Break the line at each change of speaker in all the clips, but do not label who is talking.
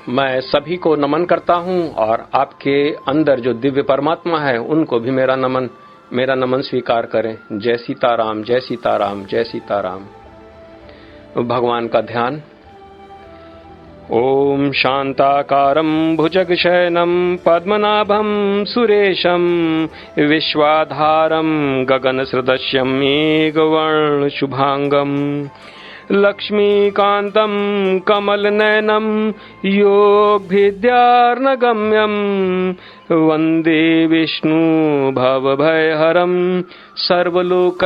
मैं सभी को नमन करता हूं और आपके अंदर जो दिव्य परमात्मा है उनको भी मेरा नमन स्वीकार करें। जय सीताराम, जय सीताराम, जय सीताराम। भगवान का ध्यान। ओम शांताकारं भुजगशयनं पद्मनाभं सुरेशं विश्वाधारं गगनसदृशं मेघवर्ण शुभांगं लक्ष्मीकान्तं कमलनयनं योगभिद्यार्णगम्यं वन्दे विष्णु भवभयहरं सर्वलोकैकनाथम्।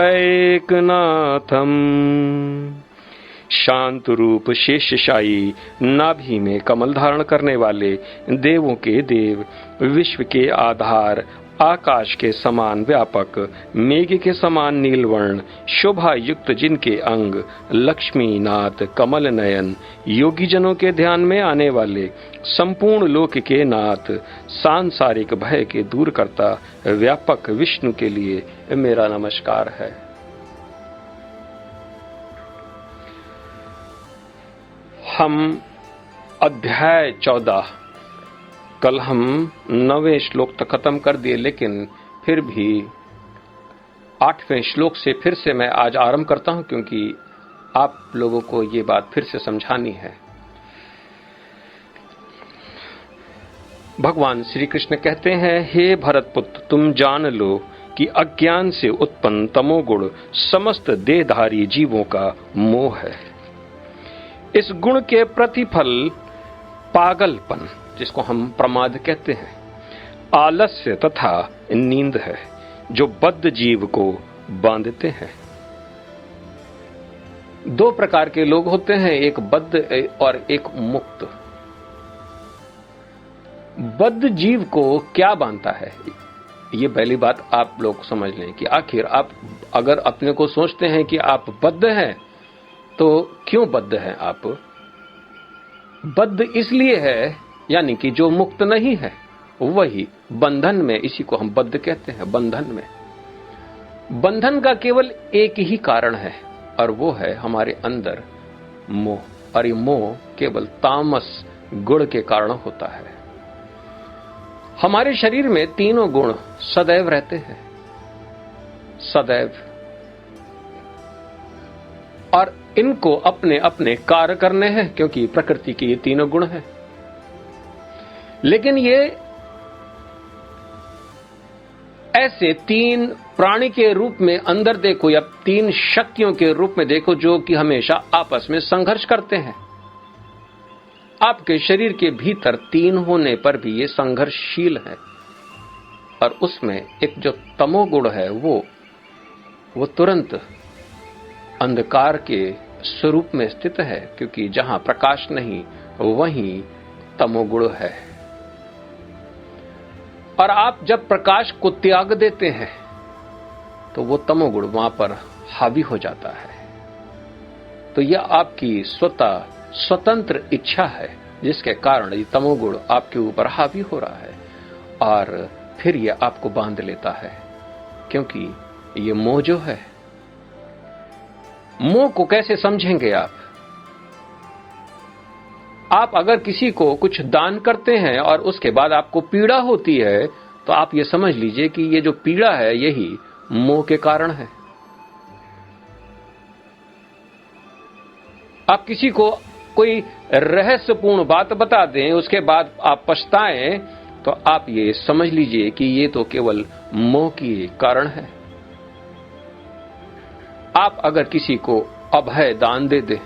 शांत रूप शेषशायी, नाभि में कमल धारण करने वाले, देवों के देव, विश्व के आधार, आकाश के समान व्यापक, मेघ के समान नीलवर्ण, शोभा युक्त जिनके अंग, लक्ष्मीनाथ, कमल नयन, योगी जनों के ध्यान में आने वाले, संपूर्ण लोक के नाथ, सांसारिक भय के दूर करता व्यापक विष्णु के लिए मेरा नमस्कार है। हम अध्याय 14 कल हम 9वें श्लोक तक खत्म कर दिए, लेकिन फिर भी 8वें श्लोक से फिर से मैं आज आरंभ करता हूं, क्योंकि आप लोगों को ये बात फिर से समझानी है। भगवान श्री कृष्ण कहते हैं, हे भरतपुत्र, तुम जान लो कि अज्ञान से उत्पन्न तमोगुण समस्त देहधारी जीवों का मोह है। इस गुण के प्रतिफल पागलपन, जिसको हम प्रमाद कहते हैं, आलस्य तथा नींद है, जो बद्ध जीव को बांधते हैं। दो प्रकार के लोग होते हैं, एक बद्ध और एक मुक्त। बद्ध जीव को क्या बांधता है, ये पहली बात आप लोग समझ लें कि आखिर आप अगर अपने को सोचते हैं कि आप बद्ध हैं, तो क्यों बद्ध हैं आप? बद्ध इसलिए है, यानी कि जो मुक्त नहीं है, वही बंधन में, इसी को हम बद्ध कहते हैं। बंधन में, बंधन का केवल एक ही कारण है, और वो है हमारे अंदर मोह। और ये मोह केवल तामस गुण के कारण होता है। हमारे शरीर में तीनों गुण सदैव रहते हैं, सदैव, और इनको अपने अपने कार्य करने हैं, क्योंकि प्रकृति के ये तीनों गुण हैं। लेकिन ये ऐसे तीन प्राणी के रूप में अंदर देखो, या तीन शक्तियों के रूप में देखो, जो कि हमेशा आपस में संघर्ष करते हैं। आपके शरीर के भीतर तीन होने पर भी ये संघर्षशील है, और उसमें एक जो तमोगुण है वो तुरंत अंधकार के स्वरूप में स्थित है, क्योंकि जहां प्रकाश नहीं वहीं तमोगुण है। और आप जब प्रकाश को त्याग देते हैं तो वो तमोगुण वहां पर हावी हो जाता है। तो यह आपकी स्वतंत्र इच्छा है, जिसके कारण ये तमोगुण आपके ऊपर हावी हो रहा है, और फिर यह आपको बांध लेता है। क्योंकि ये मोह जो है, मोह को कैसे समझेंगे आप? आप अगर किसी को कुछ दान करते हैं और उसके बाद आपको पीड़ा होती है, तो आप ये समझ लीजिए कि ये जो पीड़ा है, यही मोह के कारण है। आप किसी को कोई रहस्यपूर्ण बात बता दें, उसके बाद आप पछताएं, तो आप ये समझ लीजिए कि ये तो केवल मोह की कारण है। आप अगर किसी को अभय दान दे दें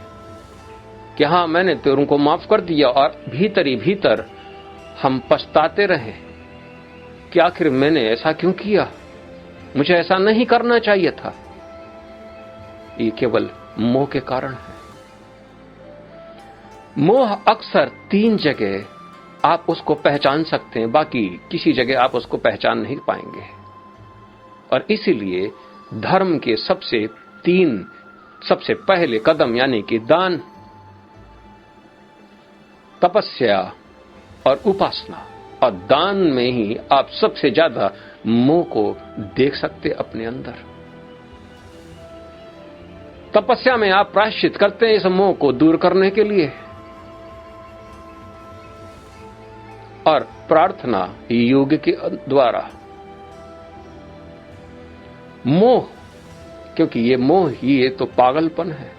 कि हाँ, मैंने तो उनको माफ कर दिया, और भीतर ही भीतर हम पछताते रहे कि आखिर मैंने ऐसा क्यों किया, मुझे ऐसा नहीं करना चाहिए था, ये केवल मोह के कारण है। मोह अक्सर तीन जगह आप उसको पहचान सकते हैं, बाकी किसी जगह आप उसको पहचान नहीं पाएंगे। और इसीलिए धर्म के सबसे पहले कदम, यानी कि दान, तपस्या और उपासना, और दान में ही आप सबसे ज्यादा मोह को देख सकते अपने अंदर। तपस्या में आप प्रायश्चित करते हैं इस मोह को दूर करने के लिए। और प्रार्थना योग के द्वारा। मोह, क्योंकि ये मोह ही ये तो पागलपन है।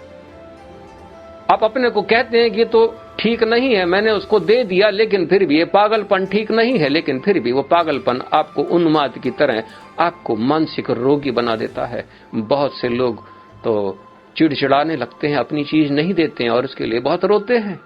आप अपने को कहते हैं कि ये तो ठीक नहीं है, मैंने उसको दे दिया, लेकिन फिर भी ये पागलपन ठीक नहीं है, लेकिन फिर भी वो पागलपन आपको उन्माद की तरह आपको मानसिक रोगी बना देता है। बहुत से लोग तो चिड़चिड़ाने लगते हैं, अपनी चीज नहीं देते हैं और उसके लिए बहुत रोते हैं।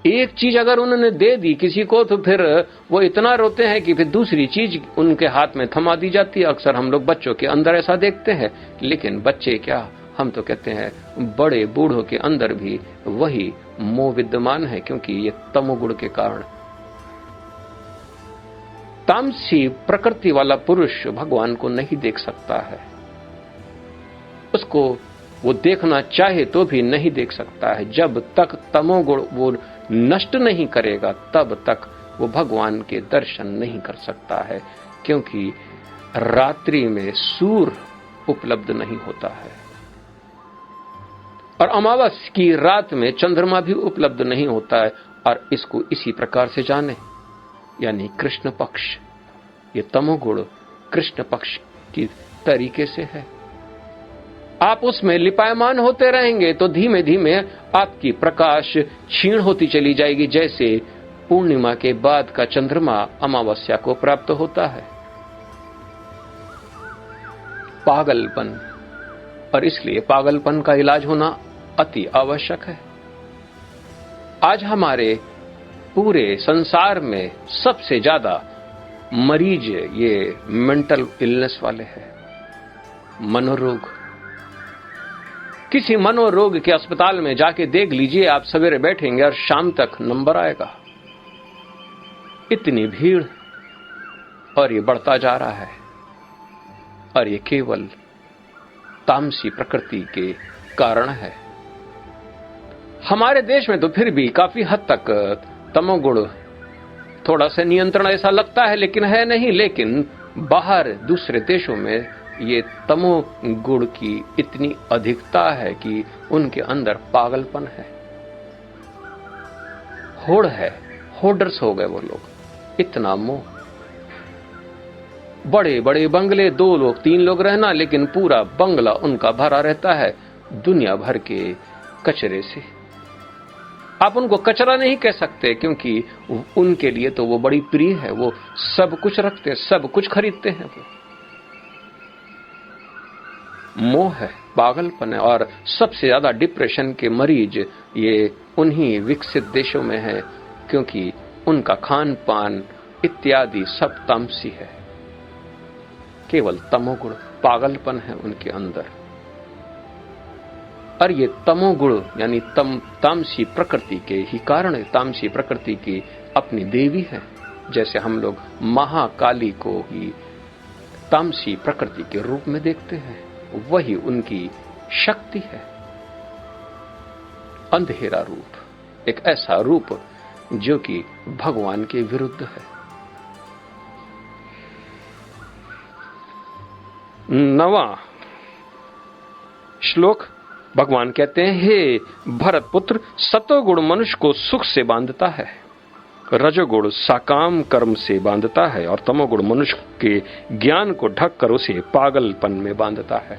एक चीज अगर उन्होंने दे दी किसी को तो फिर वो इतना रोते हैं कि फिर दूसरी चीज उनके हाथ में थमा दी जाती है। अक्सर हम लोग बच्चों के अंदर ऐसा देखते हैं, लेकिन बच्चे क्या, हम तो कहते हैं बड़े बूढ़ों के अंदर भी वही मोह विद्यमान है, क्योंकि ये तमोगुण के कारण। तामसी प्रकृति वाला पुरुष भगवान को नहीं देख सकता है, उसको वो देखना चाहे तो भी नहीं देख सकता है। जब तक तमोगुण वो नष्ट नहीं करेगा तब तक वो भगवान के दर्शन नहीं कर सकता है, क्योंकि रात्रि में सूर्य उपलब्ध नहीं होता है और अमावस की रात में चंद्रमा भी उपलब्ध नहीं होता है। और इसको इसी प्रकार से जाने, यानी कृष्ण पक्ष, ये तमोगुण कृष्ण पक्ष की तरीके से है। आप उसमें लिपायमान होते रहेंगे तो धीमे धीमे आपकी प्रकाश क्षीण होती चली जाएगी, जैसे पूर्णिमा के बाद का चंद्रमा अमावस्या को प्राप्त होता है। पागलपन, और इसलिए पागलपन का इलाज होना अति आवश्यक है। आज हमारे पूरे संसार में सबसे ज्यादा मरीज ये मेंटल इलनेस वाले हैं, मनोरोग। किसी मनोरोग के अस्पताल में जाके देख लीजिए, आप सवेरे बैठेंगे और शाम तक नंबर आएगा। इतनी भीड़, और ये बढ़ता जा रहा है, और ये केवल तामसी प्रकृति के कारण है। हमारे देश में तो फिर भी काफी हद तक तमोगुण थोड़ा सा नियंत्रण ऐसा लगता है, लेकिन है नहीं। लेकिन बाहर दूसरे देशों में ये तमोगुण की इतनी अधिकता है कि उनके अंदर पागलपन है, होड़ है, होडर्स हो गए वो लोग। इतना मोह, बड़े बड़े बंगले, 2 लोग 3 लोग रहना, लेकिन पूरा बंगला उनका भरा रहता है दुनिया भर के कचरे से। आप उनको कचरा नहीं कह सकते, क्योंकि उनके लिए तो वो बड़ी प्रिय है, वो सब कुछ रखते, सब कुछ खरीदते हैं। वो मोह है, पागलपन है। और सबसे ज्यादा डिप्रेशन के मरीज ये उन्हीं विकसित देशों में है, क्योंकि उनका खान पान इत्यादि सब तामसी है। केवल तमोगुण, पागलपन है उनके अंदर। और ये तमोगुण यानी तामसी प्रकृति के ही कारण है। तामसी प्रकृति की अपनी देवी है। जैसे हम लोग महाकाली को ही तामसी प्रकृति के रूप में देखते हैं, वही उनकी शक्ति है। अंधेरा रूप, एक ऐसा रूप जो कि भगवान के विरुद्ध है। 9वां श्लोक भगवान कहते हैं, हे भरत पुत्र, सतोगुण मनुष्य को सुख से बांधता है, रजोगुण साकाम कर्म से बांधता है, और तमोगुण मनुष्य के ज्ञान को ढक कर उसे पागलपन में बांधता है।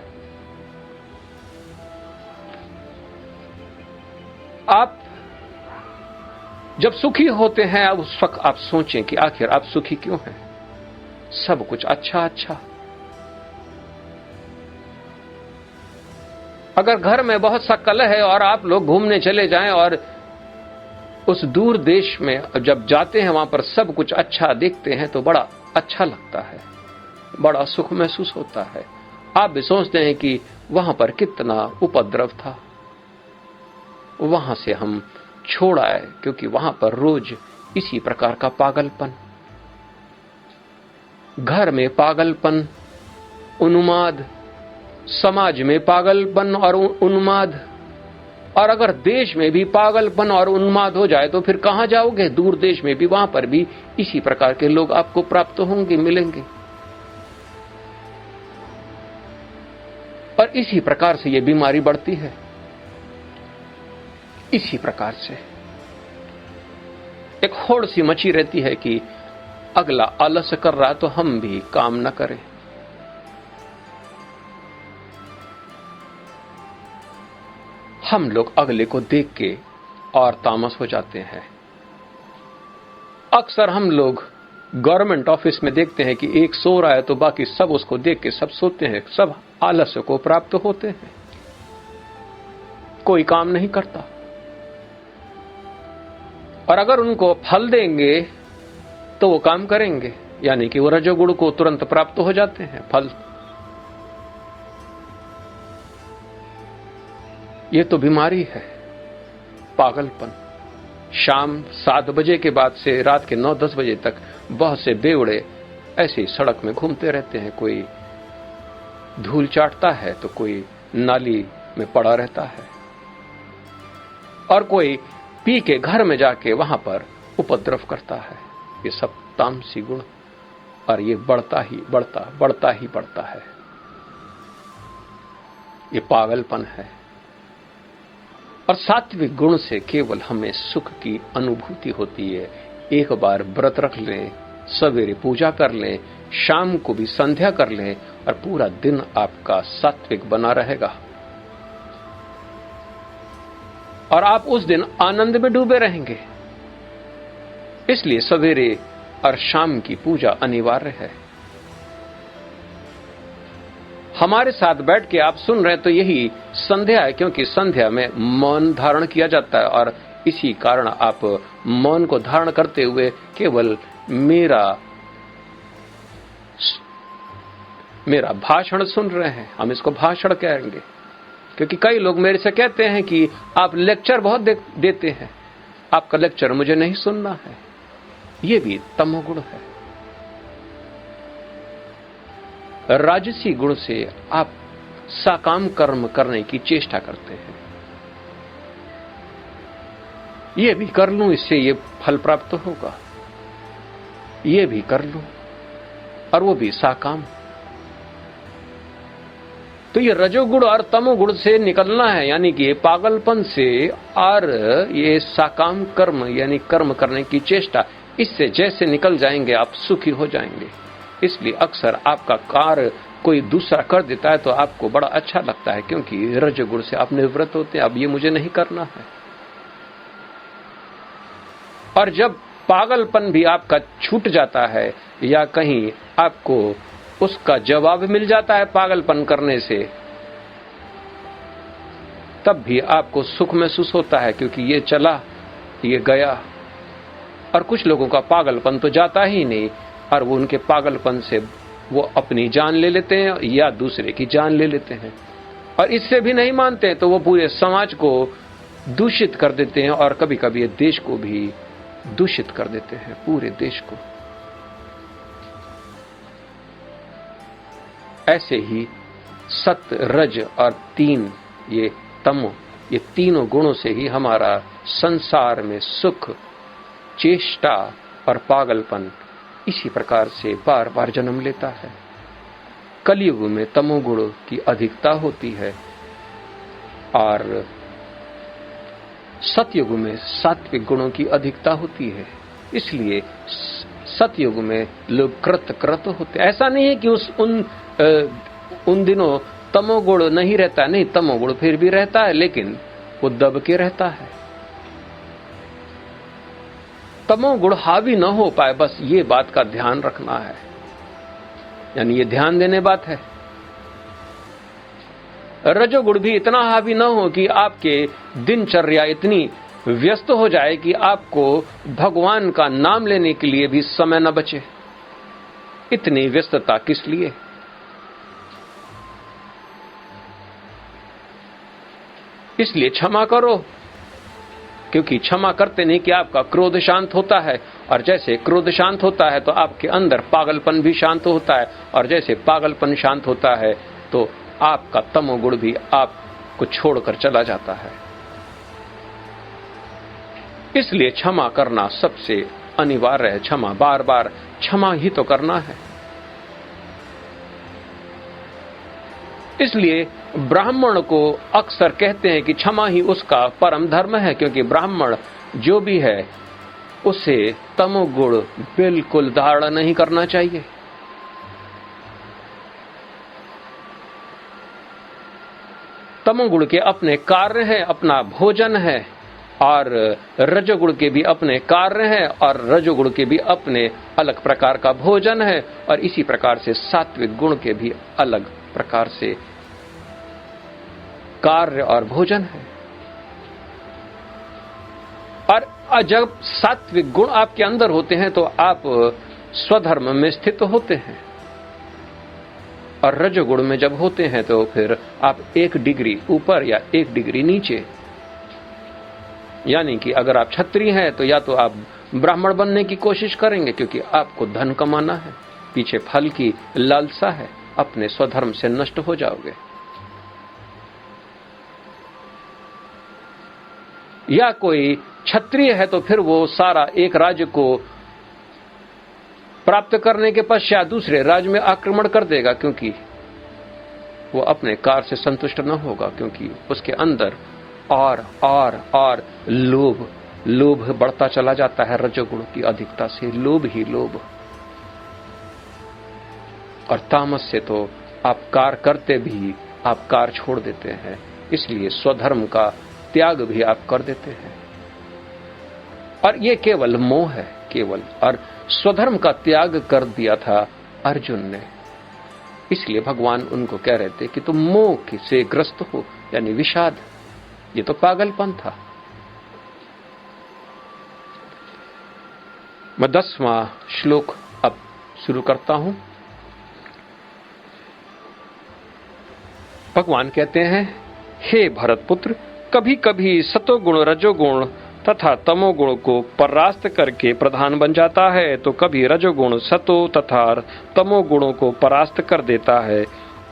आप जब सुखी होते हैं, अब उस वक्त आप सोचें कि आखिर आप सुखी क्यों हैं। सब कुछ अच्छा अच्छा। अगर घर में बहुत सा कलह है और आप लोग घूमने चले जाएं और उस दूर देश में जब जाते हैं, वहां पर सब कुछ अच्छा देखते हैं तो बड़ा अच्छा लगता है, बड़ा सुख महसूस होता है। आप भी सोचते हैं कि वहां पर कितना उपद्रव था, वहां से हम छोड़ आए, क्योंकि वहां पर रोज इसी प्रकार का पागलपन, घर में पागलपन, उन्माद, समाज में पागलपन और उन्माद, और अगर देश में भी पागलपन और उन्माद हो जाए तो फिर कहां जाओगे। दूर देश में भी, वहां पर भी इसी प्रकार के लोग आपको प्राप्त होंगे, मिलेंगे। और इसी प्रकार से ये बीमारी बढ़ती है, इसी प्रकार से। एक होड़ सी मची रहती है कि अगला आलस्य कर रहा है तो हम भी काम न करें। हम लोग अगले को देख के और तामस हो जाते हैं। अक्सर हम लोग गवर्नमेंट ऑफिस में देखते हैं कि एक सो रहा है तो बाकी सब उसको देख के सब सोते हैं, सब आलस्य को प्राप्त होते हैं, कोई काम नहीं करता। और अगर उनको फल देंगे तो वो काम करेंगे, यानी कि वो रजोगुण को तुरंत प्राप्त हो जाते हैं फल। ये तो बीमारी है, पागलपन। शाम 7 बजे के बाद से रात के 9-10 बजे तक बहुत से बेवड़े ऐसे सड़क में घूमते रहते हैं। कोई धूल चाटता है तो कोई नाली में पड़ा रहता है, और कोई पी के घर में जाके वहां पर उपद्रव करता है। ये सब तामसी गुण, और ये बढ़ता है। ये पागलपन है। और सात्विक गुण से केवल हमें सुख की अनुभूति होती है। एक बार व्रत रख लें, सवेरे पूजा कर लें, शाम को भी संध्या कर लें, और पूरा दिन आपका सात्विक बना रहेगा, और आप उस दिन आनंद में डूबे रहेंगे। इसलिए सवेरे और शाम की पूजा अनिवार्य है। हमारे साथ बैठ के आप सुन रहे हैं तो यही संध्या है, क्योंकि संध्या में मौन धारण किया जाता है, और इसी कारण आप मौन को धारण करते हुए केवल मेरा भाषण सुन रहे हैं। हम इसको भाषण कहेंगे, क्योंकि कई लोग मेरे से कहते हैं कि आप लेक्चर बहुत देते हैं, आपका लेक्चर मुझे नहीं सुनना है। ये भी तमोगुण है। राजसी गुण से आप सकाम कर्म करने की चेष्टा करते हैं। ये भी कर लूं, इससे ये फल प्राप्त होगा, ये भी कर लूं, और वो भी सकाम। तो ये रजोगुण और तमोगुण से निकलना है, यानी कि ये पागलपन से, और ये सकाम कर्म यानी कर्म करने की चेष्टा, इससे जैसे निकल जाएंगे आप सुखी हो जाएंगे। इसलिए अक्सर आपका कार्य कोई दूसरा कर देता है तो आपको बड़ा अच्छा लगता है, क्योंकि रजोगुण से आप निवृत्त होते हैं। अब ये मुझे नहीं करना है। और जब पागलपन भी आपका छूट जाता है, या कहीं आपको उसका जवाब मिल जाता है पागलपन करने से, तब भी आपको सुख महसूस होता है, क्योंकि ये चला, ये गया। और कुछ लोगों का पागलपन तो जाता ही नहीं, और वो उनके पागलपन से वो अपनी जान ले लेते हैं या दूसरे की जान ले लेते हैं, और इससे भी नहीं मानते हैं तो वो पूरे समाज को दूषित कर देते हैं, और कभी कभी ये देश को भी दूषित कर देते हैं, पूरे देश को। ऐसे ही सत्य, रज और तीन, ये तमो, ये तीनों गुणों से ही हमारा संसार में सुख, चेष्टा और पागलपन इसी प्रकार से बार बार जन्म लेता है। कलयुग में तमोगुण की अधिकता होती है, और सतयुग में सात्विक गुणों की अधिकता होती है। इसलिए सतयुग में लोग कृत होते। ऐसा नहीं है कि उन दिनों तमोगुण नहीं रहता, नहीं, तमोगुण फिर भी रहता है, लेकिन वो दब के रहता है। तमोगुण हावी न हो पाए, बस ये बात का ध्यान रखना है, यानी ये ध्यान देने बात है। रजोगुण भी इतना हावी न हो कि आपके दिनचर्या इतनी व्यस्त हो जाए कि आपको भगवान का नाम लेने के लिए भी समय न बचे। इतनी व्यस्तता किस लिए? इसलिए क्षमा करो, क्योंकि क्षमा करते नहीं कि आपका क्रोध शांत होता है, और जैसे क्रोध शांत होता है तो आपके अंदर पागलपन भी शांत होता है, और जैसे पागलपन शांत होता है तो आपका तमोगुण भी आपको छोड़कर चला जाता है। इसलिए क्षमा करना सबसे अनिवार्य है। क्षमा, बार बार क्षमा ही तो करना है। इसलिए ब्राह्मण को अक्सर कहते हैं कि क्षमा ही उसका परम धर्म है, क्योंकि ब्राह्मण जो भी है उसे तमोगुण बिल्कुल धारण नहीं करना चाहिए। तमोगुण के अपने कार्य हैं, अपना भोजन है, और रजोगुण के भी अपने कार्य हैं और रजोगुण के भी अपने अलग प्रकार का भोजन है, और इसी प्रकार से सात्विक गुण के भी अलग प्रकार से कार्य और भोजन है। और जब सात्विक गुण आपके अंदर होते हैं तो आप स्वधर्म में स्थित होते हैं, और रजोगुण में जब होते हैं तो फिर आप 1 डिग्री ऊपर या 1 डिग्री नीचे, यानी कि अगर आप क्षत्रिय हैं तो या तो आप ब्राह्मण बनने की कोशिश करेंगे क्योंकि आपको धन कमाना है, पीछे फल की लालसा है, अपने स्वधर्म से नष्ट हो जाओगे, या कोई क्षत्रिय है तो फिर वो सारा एक राज्य को प्राप्त करने के पश्चात दूसरे राज्य में आक्रमण कर देगा, क्योंकि वो अपने कार्य से संतुष्ट न होगा, क्योंकि उसके अंदर और लोभ बढ़ता चला जाता है। रजोगुण की अधिकता से लोभ ही लोभ, और तामस से तो आप कार्य करते भी आप कार्य छोड़ देते हैं, इसलिए स्वधर्म का त्याग भी आप कर देते हैं। और ये केवल मोह है, केवल, और स्वधर्म का त्याग कर दिया था अर्जुन ने, इसलिए भगवान उनको कह रहे थे कि तुम मोह से ग्रस्त हो, यानी विषाद, ये तो पागलपन था। मैं 10वां श्लोक अब शुरू करता हूं। भगवान कहते हैं, हे भरतपुत्र, कभी कभी सतोगुण रजोगुण तथा तमोगुण को परास्त करके प्रधान बन जाता है, तो कभी रजोगुण सतो तथा तमोगुणों को परास्त कर देता है,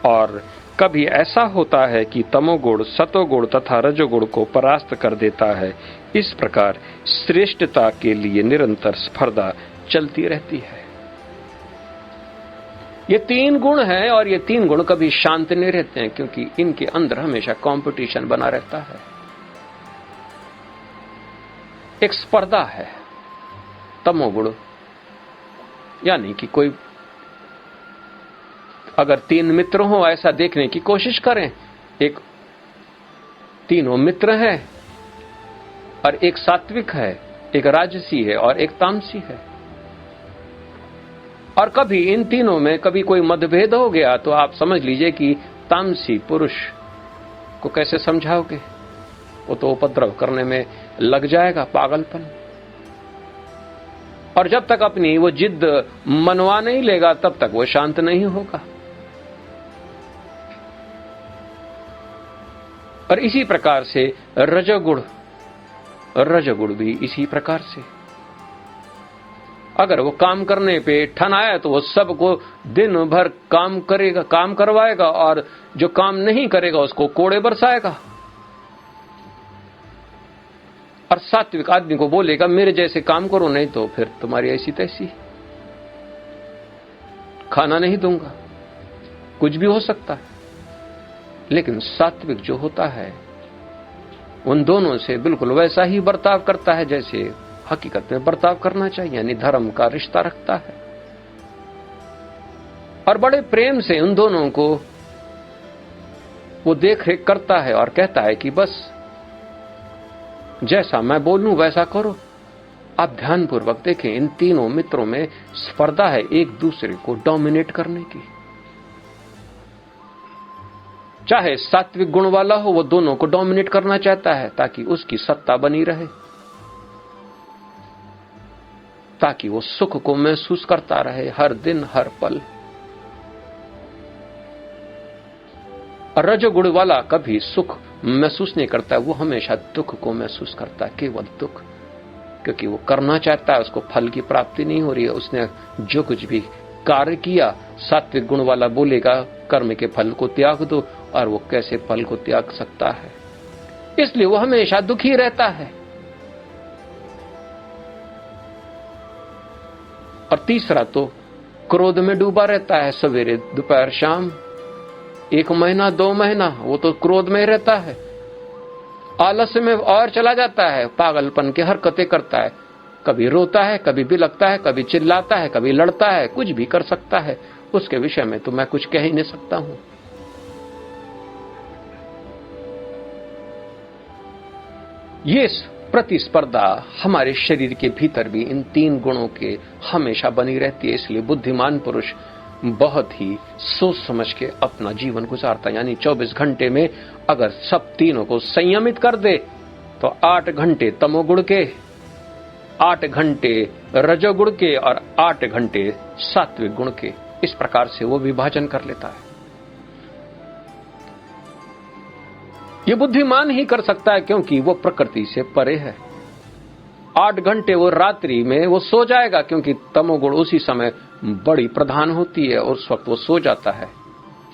और कभी ऐसा होता है कि तमोगुण सतोगुण तथा रजोगुण को परास्त कर देता है। इस प्रकार श्रेष्ठता के लिए निरंतर स्पर्धा चलती रहती है। ये 3 गुण हैं, और ये 3 गुण कभी शांत नहीं रहते हैं, क्योंकि इनके अंदर हमेशा कंपटीशन बना रहता है, एक स्पर्धा है। तमोगुण यानी कि कोई अगर 3 मित्र हो, ऐसा देखने की कोशिश करें, एक तीनों मित्र हैं, और एक सात्विक है, एक राजसी है और एक तामसी है, और कभी इन तीनों में कभी कोई मतभेद हो गया तो आप समझ लीजिए कि तामसी पुरुष को कैसे समझाओगे, वो तो उपद्रव करने में लग जाएगा, पागलपन। और जब तक अपनी वो जिद मनवा नहीं लेगा तब तक वो शांत नहीं होगा। और इसी प्रकार से रजोगुण भी इसी प्रकार से, अगर वो काम करने पे ठन आया तो वो सबको दिन भर काम करेगा, काम करवाएगा, और जो काम नहीं करेगा उसको कोड़े बरसाएगा। और सात्विक आदमी को बोलेगा मेरे जैसे काम करो, नहीं तो फिर तुम्हारी ऐसी तैसी, खाना नहीं दूंगा, कुछ भी हो सकता है। लेकिन सात्विक जो होता है उन दोनों से बिल्कुल वैसा ही बर्ताव करता है जैसे हकीकत में बर्ताव करना चाहिए, यानी धर्म का रिश्ता रखता है, और बड़े प्रेम से उन दोनों को वो देख रेख करता है और कहता है कि बस जैसा मैं बोलूं वैसा करो। आप ध्यानपूर्वक देखें, इन तीनों मित्रों में स्पर्धा है एक दूसरे को डोमिनेट करने की। चाहे सात्विक गुण वाला हो, वो दोनों को डोमिनेट करना चाहता है ताकि उसकी सत्ता बनी रहे, ताकि वो सुख को महसूस करता रहे हर दिन हर पल। रजोगुण वाला कभी सुख महसूस नहीं करता, वो हमेशा दुख को महसूस करता है, केवल दुख, क्योंकि वो करना चाहता है, उसको फल की प्राप्ति नहीं हो रही है। उसने जो कुछ भी कार्य किया, सात्विक गुण वाला बोलेगा कर्म के फल को त्याग दो, और वो कैसे फल को त्याग सकता है, इसलिए वो हमेशा दुखी रहता है। और तीसरा तो क्रोध में डूबा रहता है, सवेरे दोपहर शाम, 1 महीना 2 महीना वो तो क्रोध में रहता है, आलस्य में और चला जाता है, पागलपन की हरकतें करता है, कभी रोता है, कभी बिलखता है, कभी चिल्लाता है, कभी लड़ता है, कुछ भी कर सकता है। उसके विषय में तो मैं कुछ कह ही नहीं सकता हूं। ये प्रतिस्पर्धा हमारे शरीर के भीतर भी इन 3 गुणों के हमेशा बनी रहती है। इसलिए बुद्धिमान पुरुष बहुत ही सोच समझ के अपना जीवन गुजारता है। यानी 24 घंटे में अगर सब तीनों को संयमित कर दे तो 8 घंटे तमोगुण के, 8 घंटे रजोगुण के और 8 घंटे सात्विक गुण के, इस प्रकार से वो विभाजन कर लेता है। ये बुद्धिमान ही कर सकता है, क्योंकि वो प्रकृति से परे है। 8 घंटे वो रात्रि में वो सो जाएगा, क्योंकि तमोगुण उसी समय बड़ी प्रधान होती है और उस वक्त वो सो जाता है,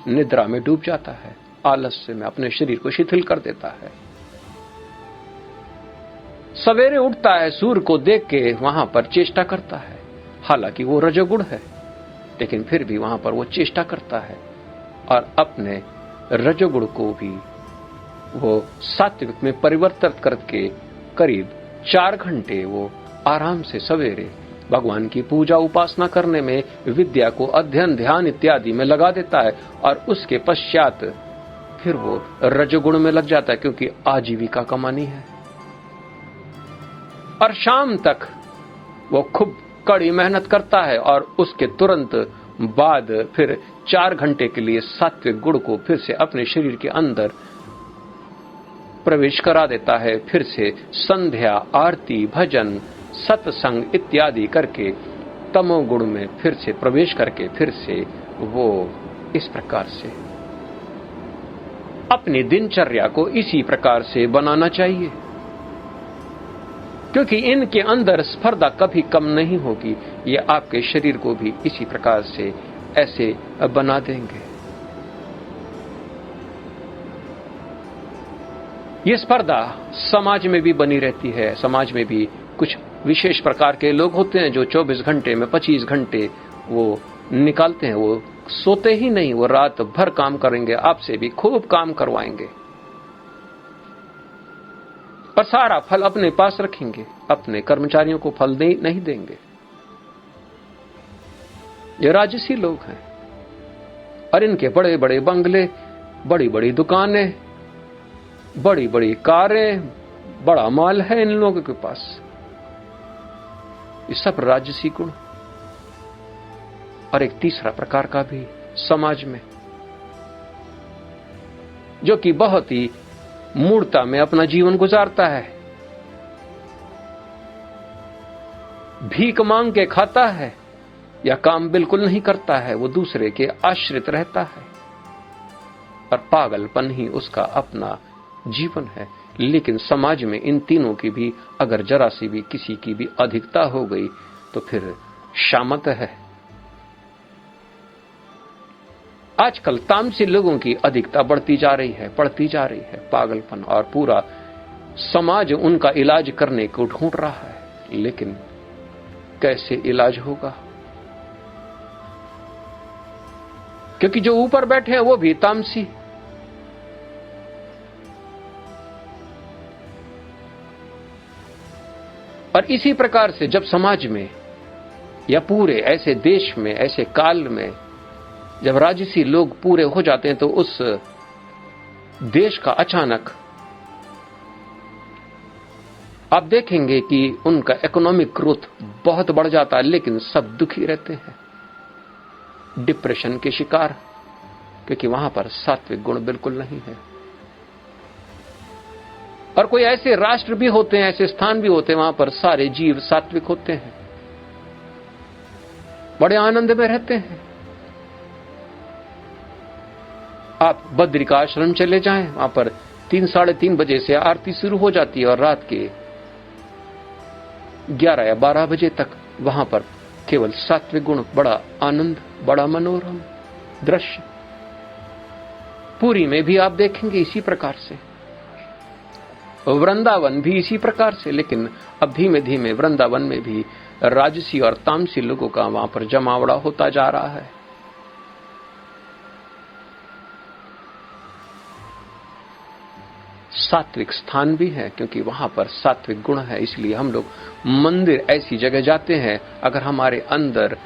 निद्रा में डूब जाता है, आलस्य में अपने शरीर को शिथिल कर देता है। सवेरे उठता है, सूर्य को देख के वहां पर चेष्टा करता है, हालांकि वो रजोगुण है, लेकिन फिर भी वहां पर वो चेष्टा करता है और अपने रजोगुण को भी वो सात्विक में परिवर्तित करके करीब 4 घंटे वो आराम से सवेरे भगवान की पूजा उपासना करने में, विद्या को अध्ययन ध्यान इत्यादि में लगा देता है और उसके पश्चात फिर वो रजोगुण में लग जाता है, क्योंकि आजीविका कमानी है। और शाम तक वो खूब कड़ी मेहनत करता है और उसके तुरंत बाद फिर 4 घंटे के लिए सात्विक गुण को फिर से अपने शरीर के अंदर प्रवेश करा देता है। फिर से संध्या, आरती, भजन, सत्संग इत्यादि करके तमोगुण में फिर से प्रवेश करके फिर से वो इस प्रकार से अपनी दिनचर्या को इसी प्रकार से बनाना चाहिए, क्योंकि इनके अंदर स्पर्धा कभी कम नहीं होगी। ये आपके शरीर को भी इसी प्रकार से ऐसे बना देंगे। ये स्पर्धा समाज में भी बनी रहती है। समाज में भी कुछ विशेष प्रकार के लोग होते हैं जो 24 घंटे में 25 घंटे वो निकालते हैं। वो सोते ही नहीं, वो रात भर काम करेंगे, आपसे भी खूब काम करवाएंगे पर सारा फल अपने पास रखेंगे, अपने कर्मचारियों को फल नहीं देंगे। ये राजसी लोग हैं और इनके बड़े बड़े बंगले, बड़ी बड़ी दुकानें, बड़ी बड़ी कारें, बड़ा माल है इन लोगों के पास। ये सब राजसी गुण। और एक तीसरा प्रकार का भी समाज में, जो कि बहुत ही मूढ़ता में अपना जीवन गुजारता है, भीख मांग के खाता है या काम बिल्कुल नहीं करता है, वो दूसरे के आश्रित रहता है और पागलपन ही उसका अपना जीवन है। लेकिन समाज में इन तीनों की भी अगर जरा सी भी किसी की भी अधिकता हो गई तो फिर शामत है। आजकल तामसी लोगों की अधिकता बढ़ती जा रही है, पागलपन, और पूरा समाज उनका इलाज करने को ढूंढ रहा है। लेकिन कैसे इलाज होगा? क्योंकि जो ऊपर बैठे हैं वो भी तामसी। और इसी प्रकार से जब समाज में या पूरे ऐसे देश में, ऐसे काल में जब राजसी लोग पूरे हो जाते हैं तो उस देश का अचानक आप देखेंगे कि उनका इकोनॉमिक ग्रोथ बहुत बढ़ जाता है, लेकिन सब दुखी रहते हैं, डिप्रेशन के शिकार, क्योंकि वहां पर सात्विक गुण बिल्कुल नहीं है। और कोई ऐसे राष्ट्र भी होते हैं, ऐसे स्थान भी होते हैं, वहां पर सारे जीव सात्विक होते हैं, बड़े आनंद में रहते हैं। आप बद्री का आश्रम चले जाएं, वहां पर 3 साढ़े 3 बजे से आरती शुरू हो जाती है और रात के 11 या 12 बजे तक वहां पर केवल सात्विक गुण, बड़ा आनंद, बड़ा मनोरम दृश्य। पुरी में भी आप देखेंगे इसी प्रकार से, वृंदावन भी इसी प्रकार से। लेकिन अब धीमे धीमे वृंदावन में भी राजसी और तामसी लोगों का वहां पर जमावड़ा होता जा रहा है। सात्विक स्थान भी है, क्योंकि वहां पर सात्विक गुण है। इसलिए हम लोग मंदिर ऐसी जगह जाते हैं, अगर हमारे अंदर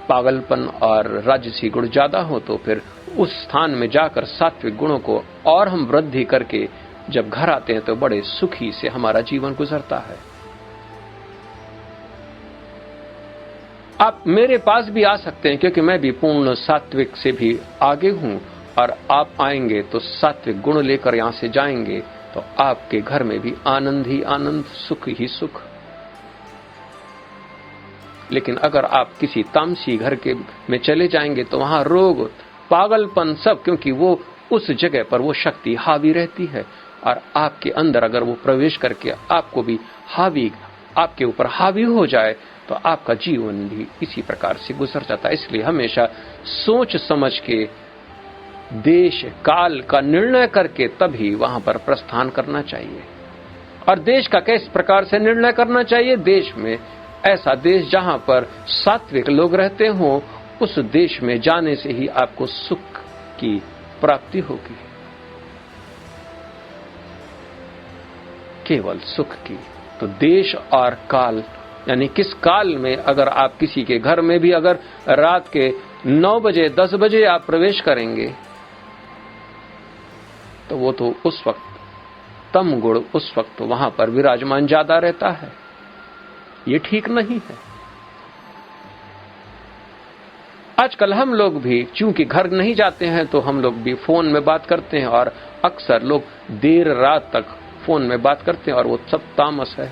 पागलपन और राजसी गुण ज्यादा हो तो फिर उस स्थान में जाकर सात्विक गुणों को और हम वृद्धि करके जब घर आते हैं तो बड़े सुखी से हमारा जीवन गुजरता है। आप मेरे पास भी आ सकते हैं, क्योंकि मैं भी पूर्ण सात्विक से भी आगे हूं, और आप आएंगे तो सात्विक गुण लेकर यहां से जाएंगे तो आपके घर में भी आनंद ही आनंद, सुख ही सुख। लेकिन अगर आप किसी तामसी घर के में चले जाएंगे तो वहां रोग, पागलपन सब, क्योंकि वो उस जगह पर वो शक्ति हावी रहती है, और आपके अंदर अगर वो प्रवेश करके आपको भी आपके ऊपर हावी हो जाए तो आपका जीवन भी इसी प्रकार से गुजर जाता है। इसलिए हमेशा सोच समझ के, देश काल का निर्णय करके तभी वहां पर प्रस्थान करना चाहिए। और देश का किस प्रकार से निर्णय करना चाहिए? देश में ऐसा देश जहां पर सात्विक लोग रहते हों, उस देश में जाने से ही आपको सुख की प्राप्ति होगी, केवल सुख की। तो देश और काल, यानी किस काल में अगर आप किसी के घर में भी अगर रात के 9 बजे 10 बजे आप प्रवेश करेंगे तो वो तो उस वक्त तम गुण उस वक्त वहां पर विराजमान ज्यादा रहता है। ये ठीक नहीं है। आजकल हम लोग भी चूंकि घर नहीं जाते हैं तो हम लोग भी फोन में बात करते हैं, और अक्सर लोग देर रात तक फोन में बात करते हैं, और वो सब तामस है।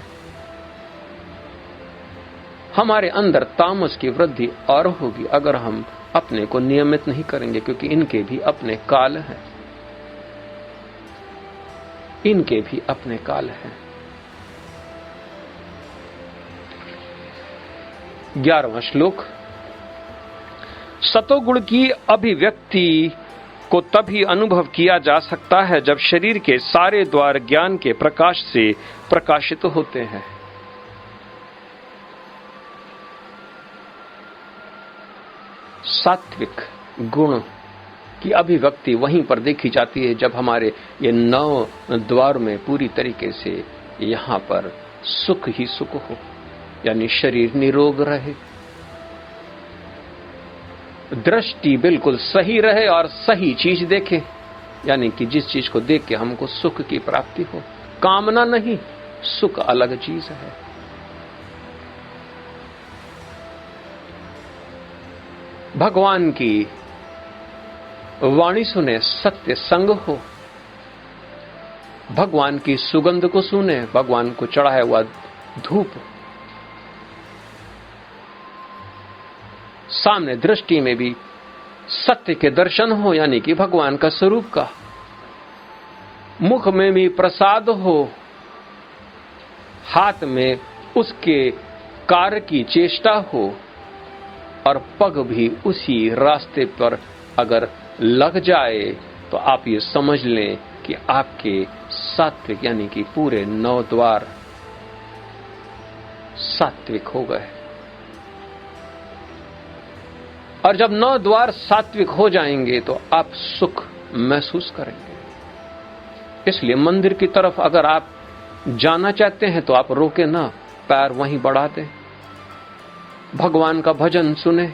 हमारे अंदर तामस की वृद्धि और होगी अगर हम अपने को नियमित नहीं करेंगे, क्योंकि इनके भी अपने काल हैं, इनके भी अपने काल हैं। 11वां श्लोक। सतोगुण की अभिव्यक्ति को तभी अनुभव किया जा सकता है जब शरीर के सारे द्वार ज्ञान के प्रकाश से प्रकाशित होते हैं। सात्विक गुण की अभिव्यक्ति वहीं पर देखी जाती है जब हमारे ये 9 द्वार में पूरी तरीके से यहां पर सुख ही सुख हो, यानी शरीर निरोग रहे, दृष्टि बिल्कुल सही रहे और सही चीज देखे, यानी कि जिस चीज को देख के हमको सुख की प्राप्ति हो। कामना नहीं, सुख अलग चीज है। भगवान की वाणी सुने, सत्य संग हो, भगवान की सुगंध को सुने, भगवान को चढ़ाया हुआ धूप सामने, दृष्टि में भी सत्य के दर्शन हो, यानी कि भगवान का स्वरूप का, मुख में भी प्रसाद हो, हाथ में उसके कार्य की चेष्टा हो, और पग भी उसी रास्ते पर अगर लग जाए तो आप ये समझ लें कि आपके सात्विक यानी कि पूरे 9 द्वार सात्विक हो गए। और जब 9 द्वार सात्विक हो जाएंगे तो आप सुख महसूस करेंगे। इसलिए मंदिर की तरफ अगर आप जाना चाहते हैं तो आप रोके ना, पैर वहीं बढ़ा दें, भगवान का भजन सुने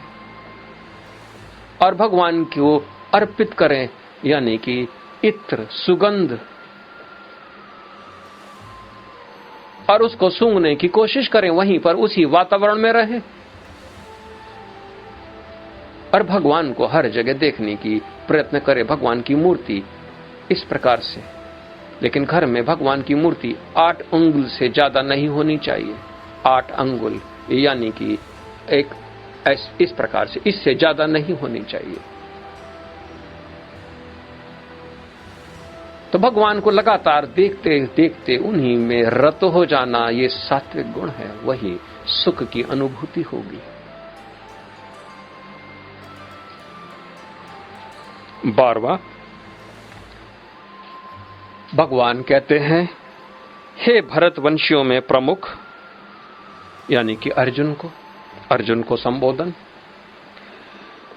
और भगवान को अर्पित करें, यानी कि इत्र, सुगंध, और उसको सूंघने की कोशिश करें, वहीं पर उसी वातावरण में रहें और भगवान को हर जगह देखने की प्रयत्न करें। भगवान की मूर्ति इस प्रकार से, लेकिन घर में भगवान की मूर्ति 8 अंगुल से ज्यादा नहीं होनी चाहिए। 8 अंगुल यानी कि इस प्रकार से, इससे ज्यादा नहीं होनी चाहिए। तो भगवान को लगातार देखते देखते उन्हीं में रत हो जाना, ये सात्विक गुण है, वही सुख की अनुभूति होगी। 12वां, भगवान कहते हैं, हे भरतवंशियों में प्रमुख, यानी कि अर्जुन को संबोधन,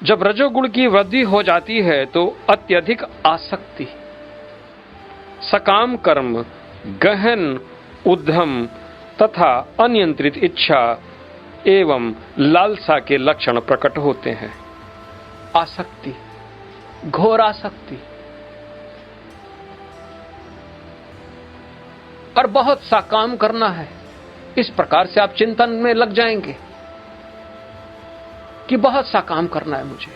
जब रजोगुण की वृद्धि हो जाती है तो अत्यधिक आसक्ति सकाम कर्म, गहन उद्यम तथा अनियंत्रित इच्छा एवं लालसा के लक्षण प्रकट होते हैं। आसक्ति, घोर आसक्ति, और बहुत सा काम करना है, इस प्रकार से आप चिंतन में लग जाएंगे कि बहुत सा काम करना है मुझे,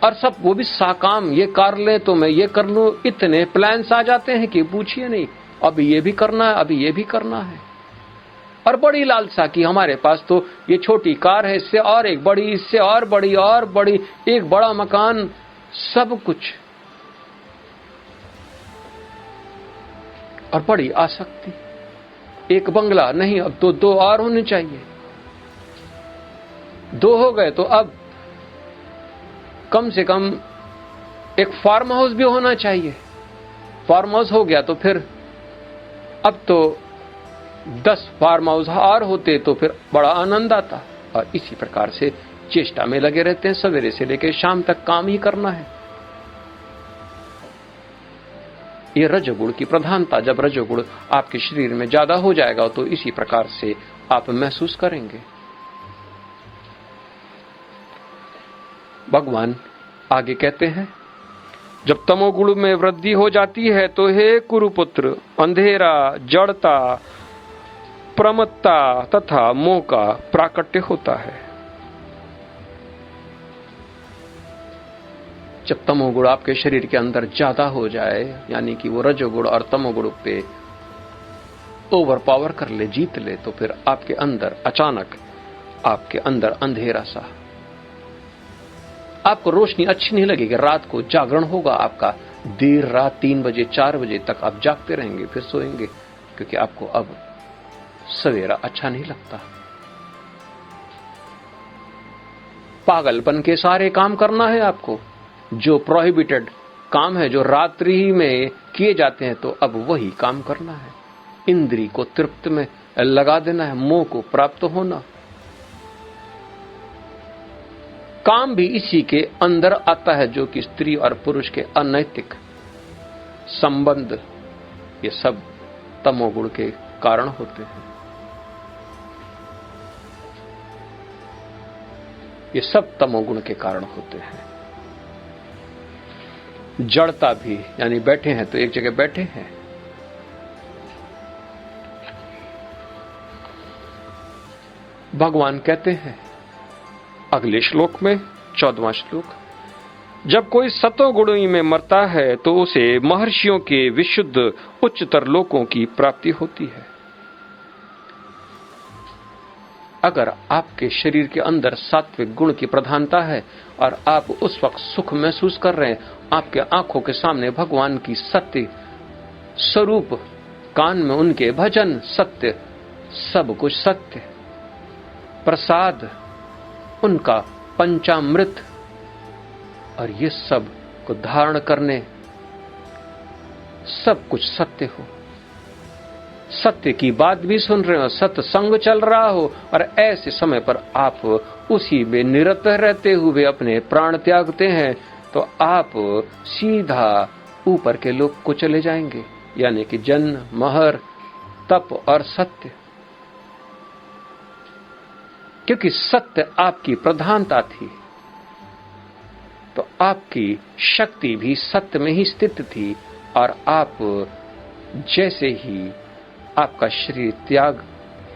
और सब वो भी सा काम, ये कर ले तो मैं ये कर लूं, इतने प्लान्स आ जाते हैं कि पूछिए नहीं। अभी ये भी करना है, अभी ये भी करना है, और बड़ी लालसा की हमारे पास तो ये छोटी कार है, इससे और एक बड़ी, इससे और बड़ी, और बड़ी, एक बड़ा मकान, सब कुछ, और बड़ी आसक्ति। एक बंगला नहीं, अब तो दो और होने चाहिए, दो हो गए तो अब कम से कम एक फार्म हाउस भी होना चाहिए। फार्म हाउस हो गया तो फिर अब तो 10 फार्म हाउस और होते तो फिर बड़ा आनंद आता। और इसी प्रकार से चेष्टा में लगे रहते हैं, सवेरे से लेकर शाम तक काम ही करना है। ये रजोगुण की प्रधानता, जब रजोगुण आपके शरीर में ज्यादा हो जाएगा तो इसी प्रकार से आप महसूस करेंगे। भगवान आगे कहते हैं, जब तमोगुण में वृद्धि हो जाती है तो हे कुरुपुत्र, अंधेरा, जड़ता, प्रमत्ता तथा मोह का प्राकट्य होता है। जब तमोगुण आपके शरीर के अंदर ज्यादा हो जाए, यानी कि वो रजोगुण और तमोगुण पे ओवर पावर कर ले, जीत ले, तो फिर आपके अंदर अचानक आपके अंदर अंधेरा सा, आपको रोशनी अच्छी नहीं लगेगी। रात को जागरण होगा आपका, देर रात 3 बजे 4 बजे तक आप जागते रहेंगे, फिर सोएंगे, क्योंकि आपको अब सवेरा अच्छा नहीं लगता। पागलपन के सारे काम करना है आपको, जो प्रोहिबिटेड काम है, जो रात्रि में किए जाते हैं, तो अब वही काम करना है। इंद्री को तृप्त में लगा देना है, मोह को प्राप्त होना। काम भी इसी के अंदर आता है, जो कि स्त्री और पुरुष के अनैतिक संबंध, ये सब तमोगुण के कारण होते हैं। ये सब तमोगुण के कारण होते हैं। जड़ता भी, यानी बैठे हैं तो एक जगह बैठे हैं। भगवान कहते हैं अगले श्लोक में, 14वां श्लोक, जब कोई सतोगुणी में मरता है तो उसे महर्षियों के विशुद्ध उच्चतर लोकों की प्राप्ति होती है। अगर आपके शरीर के अंदर सात्विक गुण की प्रधानता है और आप उस वक्त सुख महसूस कर रहे हैं, आपके आंखों के सामने भगवान की सत्य स्वरूप, कान में उनके भजन सत्य, सब कुछ सत्य, प्रसाद उनका पंचामृत, और ये सब को धारण करने सब कुछ सत्य हो, सत्य की बात भी सुन रहे हो, सत्संग चल रहा हो, और ऐसे समय पर आप उसी में निरत रहते हुए अपने प्राण त्यागते हैं, तो आप सीधा ऊपर के लोक को चले जाएंगे, यानी कि जन्म, महर, तप और सत्य। क्योंकि सत्य आपकी प्रधानता थी, तो आपकी शक्ति भी सत्य में ही स्थित थी, और आप जैसे ही आपका शरीर त्याग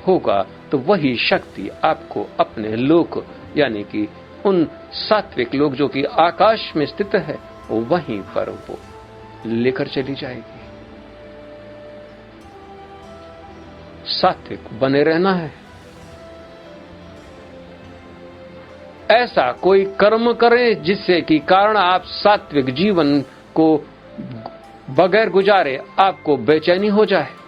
होगा तो वही शक्ति आपको अपने लोक, यानी कि उन सात्विक लोग जो कि आकाश में स्थित है, वहीं पर वो लेकर चली जाएगी। सात्विक बने रहना है। ऐसा कोई कर्म करें जिससे कि कारण आप सात्विक जीवन को बगैर गुजारे आपको बेचैनी हो जाए।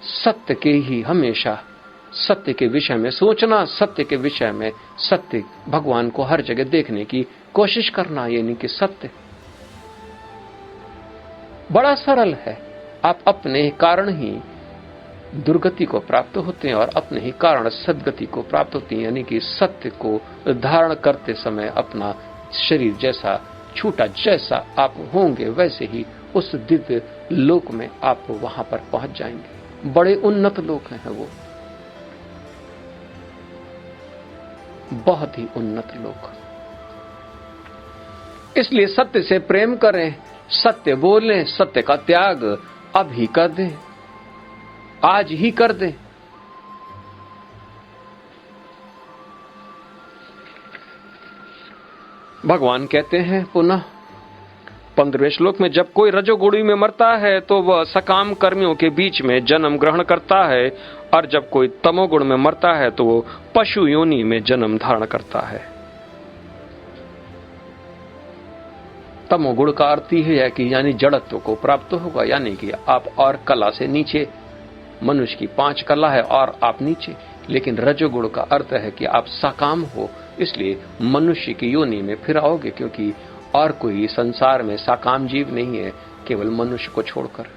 सत्य के ही हमेशा, सत्य के विषय में सोचना, सत्य के विषय में सत्य भगवान को हर जगह देखने की कोशिश करना, यानी कि सत्य बड़ा सरल है। आप अपने कारण ही दुर्गति को प्राप्त होते हैं और अपने ही कारण सद्गति को प्राप्त होती है, यानी कि सत्य को धारण करते समय अपना शरीर जैसा छूटा जैसा आप होंगे वैसे ही उस दिव्य लोक में आप वहां पर पहुंच जाएंगे। बड़े उन्नत लोक हैं वो, बहुत ही उन्नत लोक। इसलिए सत्य से प्रेम करें, सत्य बोलें, सत्य का त्याग अब ही कर दें, आज ही कर दें। भगवान कहते हैं पुनः 15वें श्लोक में, जब कोई रजोगुणी में मरता है तो वह सकाम कर्मियों के बीच में जन्म ग्रहण करता है, और जब कोई तमोगुण में मरता है तो वो पशु योनि में जन्म धारण करता है। तमोगुण का अर्थ ही है कि यानी जड़त्व को प्राप्त होगा, यानी कि आप और कला से नीचे, मनुष्य की 5 कला है और आप नीचे। लेकिन रजोगुण का अर्थ है कि आप सकाम हो, इसलिए मनुष्य की योनि में फिर आओगे, क्योंकि और कोई संसार में सकाम जीव नहीं है केवल मनुष्य को छोड़कर।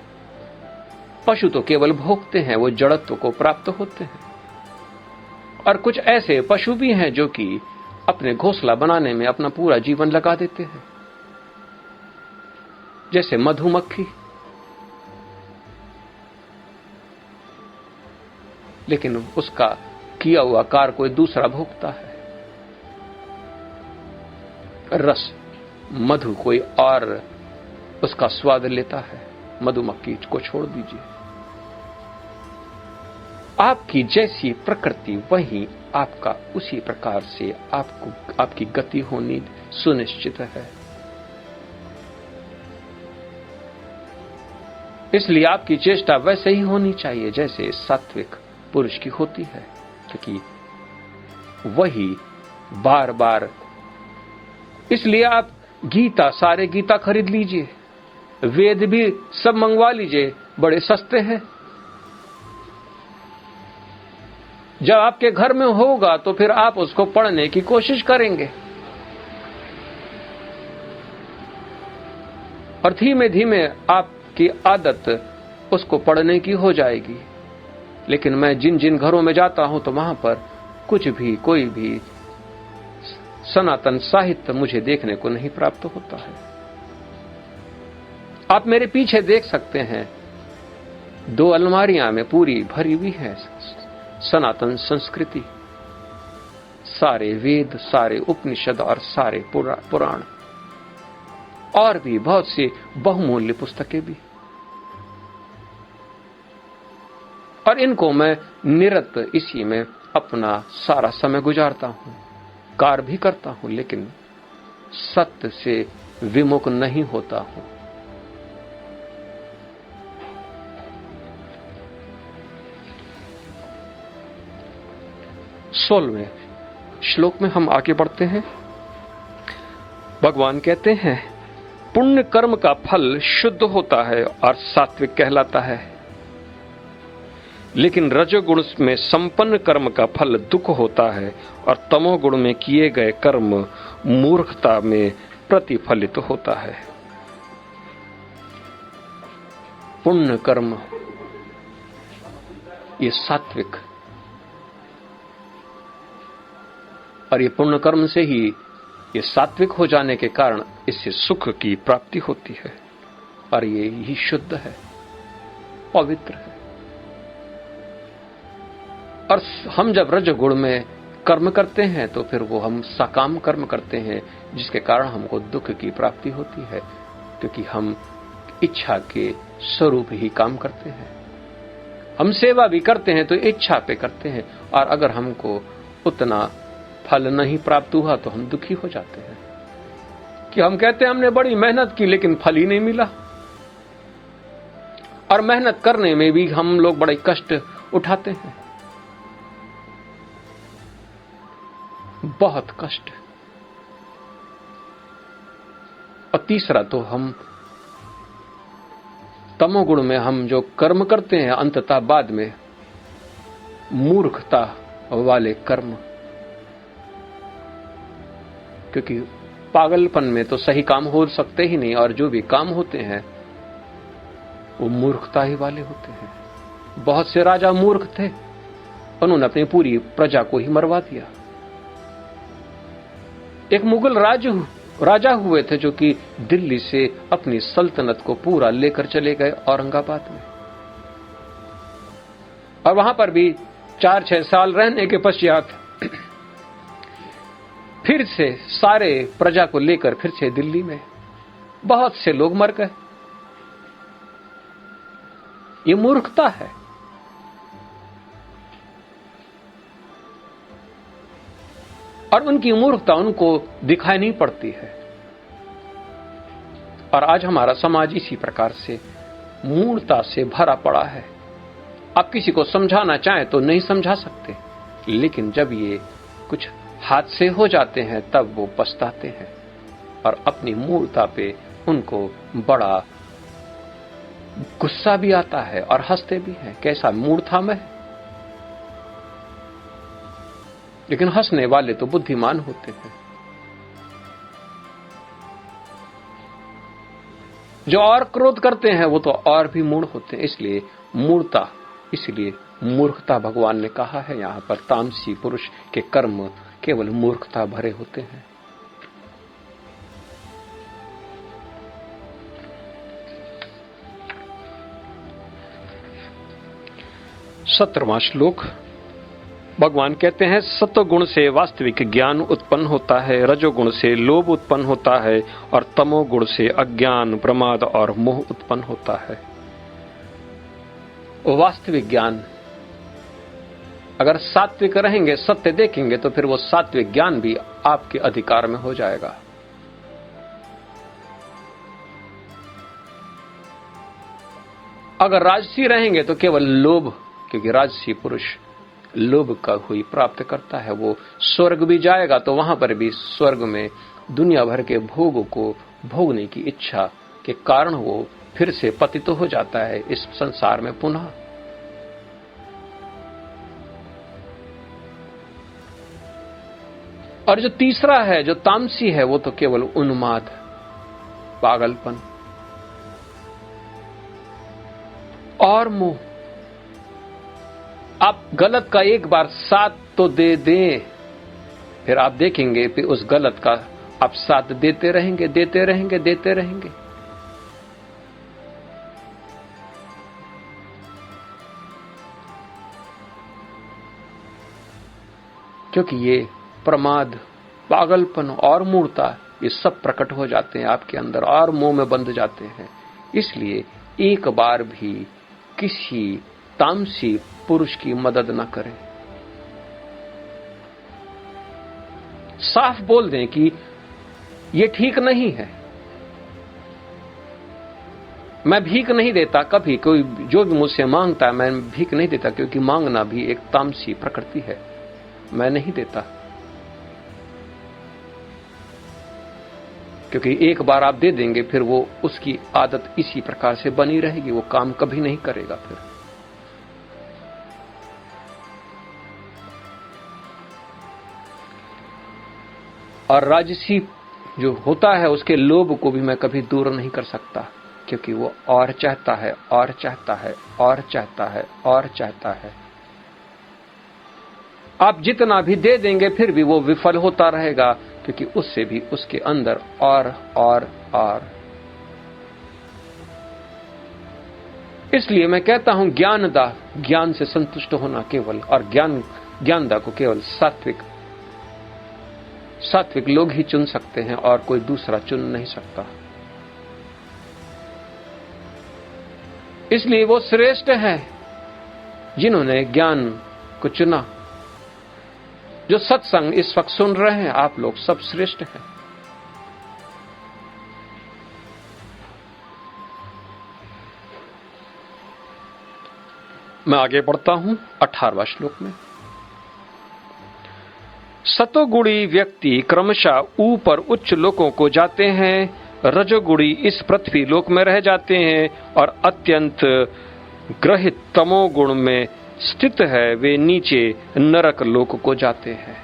पशु तो केवल भोगते हैं, वो जड़त्व को प्राप्त होते हैं। और कुछ ऐसे पशु भी हैं जो कि अपने घोंसला बनाने में अपना पूरा जीवन लगा देते हैं, जैसे मधुमक्खी। लेकिन उसका किया हुआ कार्य कोई दूसरा भोगता है। रस मधु कोई और उसका स्वाद लेता है, मधुमक्खी को छोड़ दीजिए। आपकी जैसी प्रकृति वही आपका उसी प्रकार से आपकी गति होनी सुनिश्चित है। इसलिए आपकी चेष्टा वैसे ही होनी चाहिए जैसे सात्विक पुरुष की होती है, क्योंकि वही बार बार। इसलिए आप गीता, सारे गीता खरीद लीजिए, वेद भी सब मंगवा लीजिए, बड़े सस्ते हैं। जब आपके घर में होगा तो फिर आप उसको पढ़ने की कोशिश करेंगे, और धीमे धीमे आपकी आदत उसको पढ़ने की हो जाएगी। लेकिन मैं जिन जिन घरों में जाता हूं तो वहां पर कुछ भी, कोई भी सनातन साहित्य मुझे देखने को नहीं प्राप्त होता है। आप मेरे पीछे देख सकते हैं, 2 अलमारियां में पूरी भरी हुई है सनातन संस्कृति, सारे वेद, सारे उपनिषद और सारे पुराण, और भी बहुत सी बहुमूल्य पुस्तकें भी। और इनको मैं निरत इसी में अपना सारा समय गुजारता हूं, कार्य भी करता हूं, लेकिन सत्य से विमुख नहीं होता हूं। सोलहवें श्लोक में हम आगे बढ़ते हैं। भगवान कहते हैं, पुण्य कर्म का फल शुद्ध होता है और सात्विक कहलाता है, लेकिन रजोगुण में संपन्न कर्म का फल दुख होता है और तमोगुण में किए गए कर्म मूर्खता में प्रतिफलित होता है। पुण्य कर्म ये सात्विक, और ये पुण्य कर्म से ही, ये सात्विक हो जाने के कारण इससे सुख की प्राप्ति होती है, और ये ही शुद्ध है, पवित्र है। और हम जब रजोगुण में कर्म करते हैं तो फिर वो हम सकाम कर्म करते हैं, जिसके कारण हमको दुख की प्राप्ति होती है, क्योंकि हम इच्छा के स्वरूप ही काम करते हैं। हम सेवा भी करते हैं तो इच्छा पे करते हैं, और अगर हमको उतना फल नहीं प्राप्त हुआ तो हम दुखी हो जाते हैं, कि हम कहते हैं हमने बड़ी मेहनत की लेकिन फल ही नहीं मिला। और मेहनत करने में भी हम लोग बड़े कष्ट उठाते हैं, बहुत कष्ट। और तीसरा तो हम तमोगुण में हम जो कर्म करते हैं अंततः बाद में मूर्खता वाले कर्म, क्योंकि पागलपन में तो सही काम हो सकते ही नहीं, और जो भी काम होते हैं वो मूर्खता ही वाले होते हैं। बहुत से राजा मूर्ख थे, उन्होंने अपनी पूरी प्रजा को ही मरवा दिया। एक मुगल राज राजा हुए थे जो कि दिल्ली से अपनी सल्तनत को पूरा लेकर चले गए औरंगाबाद में, और वहां पर भी 4-6 साल रहने के पश्चात फिर से सारे प्रजा को लेकर फिर से दिल्ली में बहुत से लोग मर गए। ये मूर्खता है। और उनकी मूर्खता उनको दिखाई नहीं पड़ती है। और आज हमारा समाज इसी प्रकार से मूर्खता से भरा पड़ा है। आप किसी को समझाना चाहें तो नहीं समझा सकते, लेकिन जब ये कुछ हादसे हो जाते हैं तब वो पछताते हैं और अपनी मूर्खता पे उनको बड़ा गुस्सा भी आता है और हंसते भी हैं, कैसा मूड था मैं। लेकिन हंसने वाले तो बुद्धिमान होते हैं। जो और क्रोध करते हैं वो तो और भी मूढ़ होते हैं। इसलिए मूढ़ता, इसलिए मूर्खता भगवान ने कहा है यहां पर, तामसी पुरुष के कर्म केवल मूर्खता भरे होते हैं। सत्रहवां श्लोक भगवान कहते हैं, सत्वगुण से वास्तविक ज्ञान उत्पन्न होता है, रजोगुण से लोभ उत्पन्न होता है और तमोगुण से अज्ञान, प्रमाद और मोह उत्पन्न होता है। वास्तविक ज्ञान, अगर सात्विक रहेंगे, सत्य देखेंगे, तो फिर वो सात्विक ज्ञान भी आपके अधिकार में हो जाएगा। अगर राजसी रहेंगे तो केवल लोभ, क्योंकि राजसी पुरुष लोभ का हुई प्राप्त करता है, वो स्वर्ग भी जाएगा तो वहां पर भी स्वर्ग में दुनिया भर के भोगों को भोगने की इच्छा के कारण वो फिर से पतित हो जाता है इस संसार में पुनः। और जो तीसरा है, जो तामसी है, वो तो केवल उन्माद, पागलपन और मोह। आप गलत का एक बार साथ तो दे दें, फिर आप देखेंगे कि उस गलत का आप साथ देते रहेंगे, देते रहेंगे, देते रहेंगे। क्योंकि ये प्रमाद, पागलपन और मूर्खता, ये सब प्रकट हो जाते हैं आपके अंदर और मोह में बंध जाते हैं। इसलिए एक बार भी किसी तामसी पुरुष की मदद न करें। साफ बोल दें कि ये ठीक नहीं है। मैं भीख नहीं देता, कभी कोई जो भी मुझसे मांगता है मैं भीख नहीं देता, क्योंकि मांगना भी एक तामसी प्रकृति है, मैं नहीं देता। क्योंकि एक बार आप दे देंगे फिर वो उसकी आदत इसी प्रकार से बनी रहेगी, वो काम कभी नहीं करेगा फिर। और राजसी जो होता है उसके लोभ को भी मैं कभी दूर नहीं कर सकता, क्योंकि वो और चाहता है और चाहता है और चाहता है और चाहता है। आप जितना भी दे देंगे फिर भी वो विफल होता रहेगा, क्योंकि उससे भी उसके अंदर और। इसलिए मैं कहता हूं ज्ञानदा, ज्ञान से संतुष्ट होना केवल, और ज्ञानदा को केवल सात्विक लोग ही चुन सकते हैं और कोई दूसरा चुन नहीं सकता। इसलिए वो श्रेष्ठ है जिन्होंने ज्ञान को चुना। जो सत्संग इस वक्त सुन रहे हैं, आप लोग सब श्रेष्ठ हैं। मैं आगे बढ़ता हूं 18वां श्लोक में। सतोगुणी व्यक्ति क्रमशः ऊपर उच्च लोकों को जाते हैं, रजोगुणी इस पृथ्वी लोक में रह जाते हैं और अत्यंत ग्रहित तमोगुण में स्थित है वे नीचे नरक लोक को जाते हैं।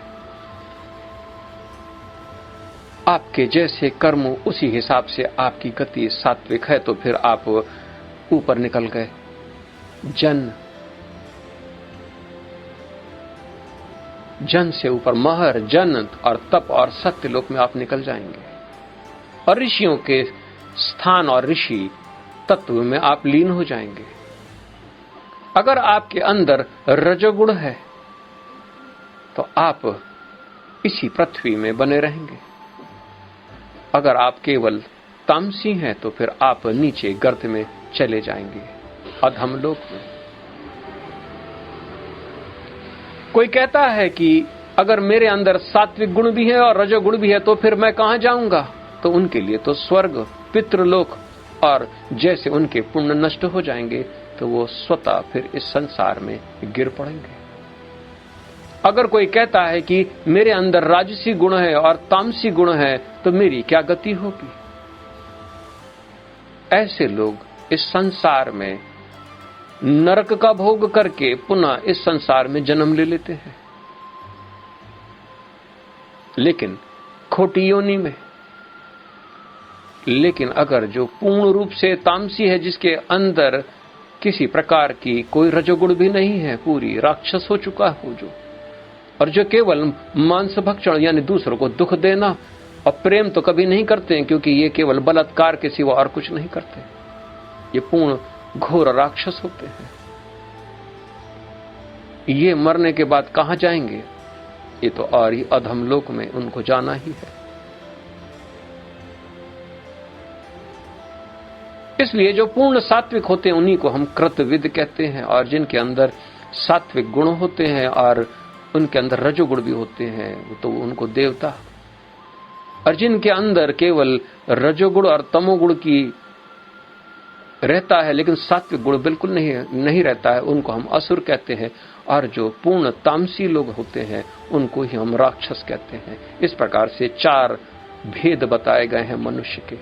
आपके जैसे कर्म उसी हिसाब से आपकी गति सात्विक है तो फिर आप ऊपर निकल गए। जन से ऊपर महर, जन और तप और सत्य लोक में आप निकल जाएंगे। और ऋषियों के स्थान और ऋषि तत्व में आप लीन हो जाएंगे। अगर आपके अंदर रजोगुण है तो आप इसी पृथ्वी में बने रहेंगे। अगर आप केवल तामसी हैं तो फिर आप नीचे गर्त में चले जाएंगे, अधम लोक में। कोई कहता है कि अगर मेरे अंदर सात्विक गुण भी है और रजोगुण भी है तो फिर मैं कहां जाऊंगा? तो उनके लिए तो स्वर्ग, पितृलोक, और जैसे उनके पुण्य नष्ट हो जाएंगे तो वो स्वतः फिर इस संसार में गिर पड़ेंगे। अगर कोई कहता है कि मेरे अंदर राजसी गुण है और तामसी गुण है तो मेरी क्या गति होगी? ऐसे लोग इस संसार में नरक का भोग करके पुनः इस संसार में जन्म ले लेते हैं, लेकिन खोटी योनि में। लेकिन अगर जो पूर्ण रूप से तामसी है, जिसके अंदर किसी प्रकार की कोई रजोगुण भी नहीं है, पूरी राक्षस हो चुका हो जो, और जो केवल मांस भक्षण यानी दूसरों को दुख देना और प्रेम तो कभी नहीं करते हैं, क्योंकि ये केवल बलात्कार के सिवा और कुछ नहीं करते, ये पूर्ण घोर राक्षस होते हैं। ये मरने के बाद कहां जाएंगे? ये तो और ही अधम लोक में उनको जाना ही है। इसलिए जो पूर्ण सात्विक होते हैं उन्हीं को हम कृतविद कहते हैं, और जिनके अंदर सात्विक गुण होते हैं और उनके अंदर रजोगुण भी होते हैं तो उनको देवता, और जिनके अंदर केवल रजोगुण और तमोगुण की रहता है लेकिन सात्विक गुण बिल्कुल नहीं रहता है, उनको हम असुर कहते हैं, और जो पूर्ण तामसी लोग होते हैं उनको ही हम राक्षस कहते हैं। इस प्रकार से 4 भेद बताए गए हैं मनुष्य के।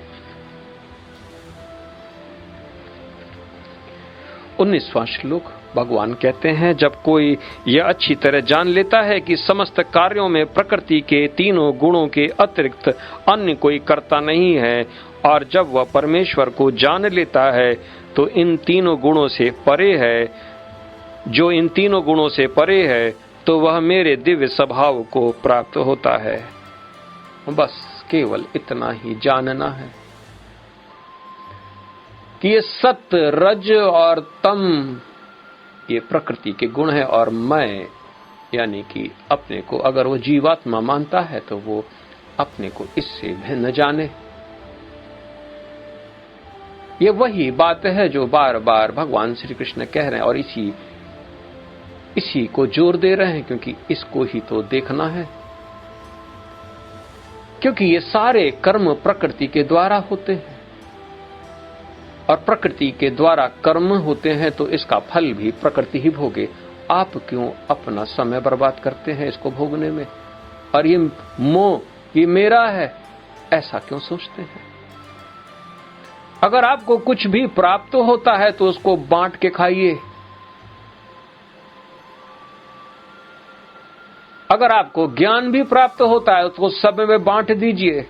19वां श्लोक भगवान कहते हैं, जब कोई यह अच्छी तरह जान लेता है कि समस्त कार्यों में प्रकृति के तीनों गुणों के अतिरिक्त अन्य कोई कर्ता नहीं है, और जब वह परमेश्वर को जान लेता है तो इन तीनों गुणों से परे है, जो इन तीनों गुणों से परे है तो वह मेरे दिव्य स्वभाव को प्राप्त होता है। बस केवल इतना ही जानना है कि ये सत्य, रज और तम ये प्रकृति के गुण है, और मैं यानी कि अपने को अगर वो जीवात्मा मानता है तो वो अपने को इससे भिन्न जाने। ये वही बात है जो बार बार भगवान श्री कृष्ण कह रहे हैं, और इसी को जोर दे रहे हैं, क्योंकि इसको ही तो देखना है। क्योंकि ये सारे कर्म प्रकृति के द्वारा होते हैं, और प्रकृति के द्वारा कर्म होते हैं तो इसका फल भी प्रकृति ही भोगे। आप क्यों अपना समय बर्बाद करते हैं इसको भोगने में? और ये मोह ये मेरा है ऐसा क्यों सोचते हैं? अगर आपको कुछ भी प्राप्त होता है तो उसको बांट के खाइए। अगर आपको ज्ञान भी प्राप्त होता है तो सब में बांट दीजिए।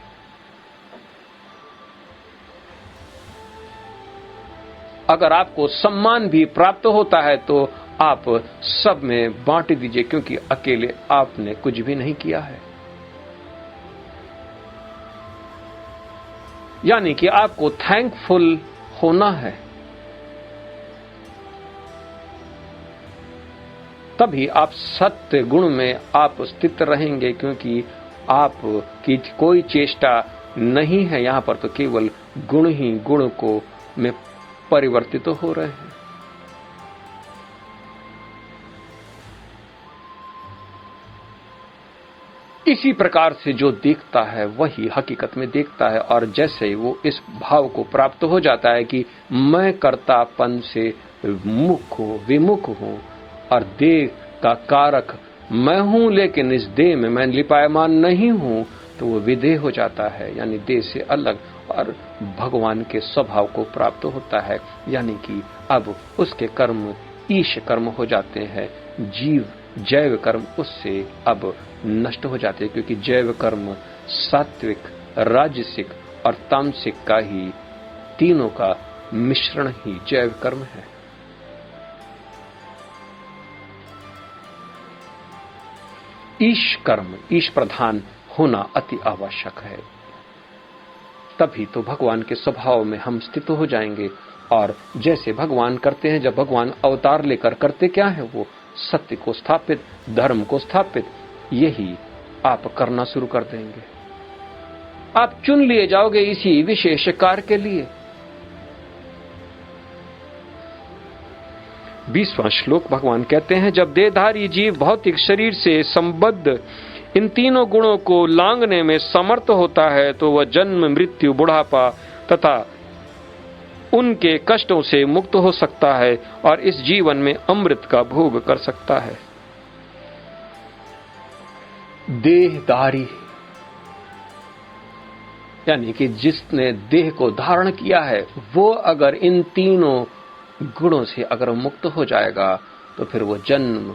अगर आपको सम्मान भी प्राप्त होता है तो आप सब में बांट दीजिए, क्योंकि अकेले आपने कुछ भी नहीं किया है। यानी कि आपको थैंकफुल होना है, तभी आप सत्य गुण में आप स्थित रहेंगे, क्योंकि आप की कोई चेष्टा नहीं है यहां पर, तो केवल गुण ही गुण को में परिवर्तित हो रहे हैं। इसी प्रकार से जो देखता है वही हकीकत में देखता है, और जैसे वो इस भाव को प्राप्त हो जाता है कि मैं कर्तापन से विमुख हूं और देह का कारक मैं हूं, लेकिन इस देह में मैं लिपायमान नहीं हूं, तो वो विदेह हो जाता है, यानी देह से अलग, और भगवान के स्वभाव को प्राप्त होता है। यानी कि अब उसके कर्म ईश कर्म हो जाते हैं, जैव कर्म उससे अब नष्ट हो जाते हैं, क्योंकि जैव कर्म सात्विक, राजसिक और तामसिक का ही तीनों का मिश्रण ही जैव कर्म है। ईश कर्म, ईश प्रधान होना अति आवश्यक है। तभी तो भगवान के स्वभाव में हम स्थित हो जाएंगे। और जैसे भगवान करते हैं, जब भगवान अवतार लेकर करते क्या है, वो सत्य को स्थापित, धर्म को स्थापित, यही आप करना शुरू कर देंगे। आप चुन लिए जाओगे इसी विशेष कार्य के लिए। 20वां श्लोक भगवान कहते हैं, जब देहधारी जीव भौतिक शरीर से संबद्ध इन तीनों गुणों को लांघने में समर्थ होता है तो वह जन्म, मृत्यु, बुढ़ापा तथा उनके कष्टों से मुक्त हो सकता है और इस जीवन में अमृत का भोग कर सकता है। देहधारी यानी कि जिसने देह को धारण किया है, वो अगर इन तीनों गुणों से अगर मुक्त हो जाएगा तो फिर वो जन्म,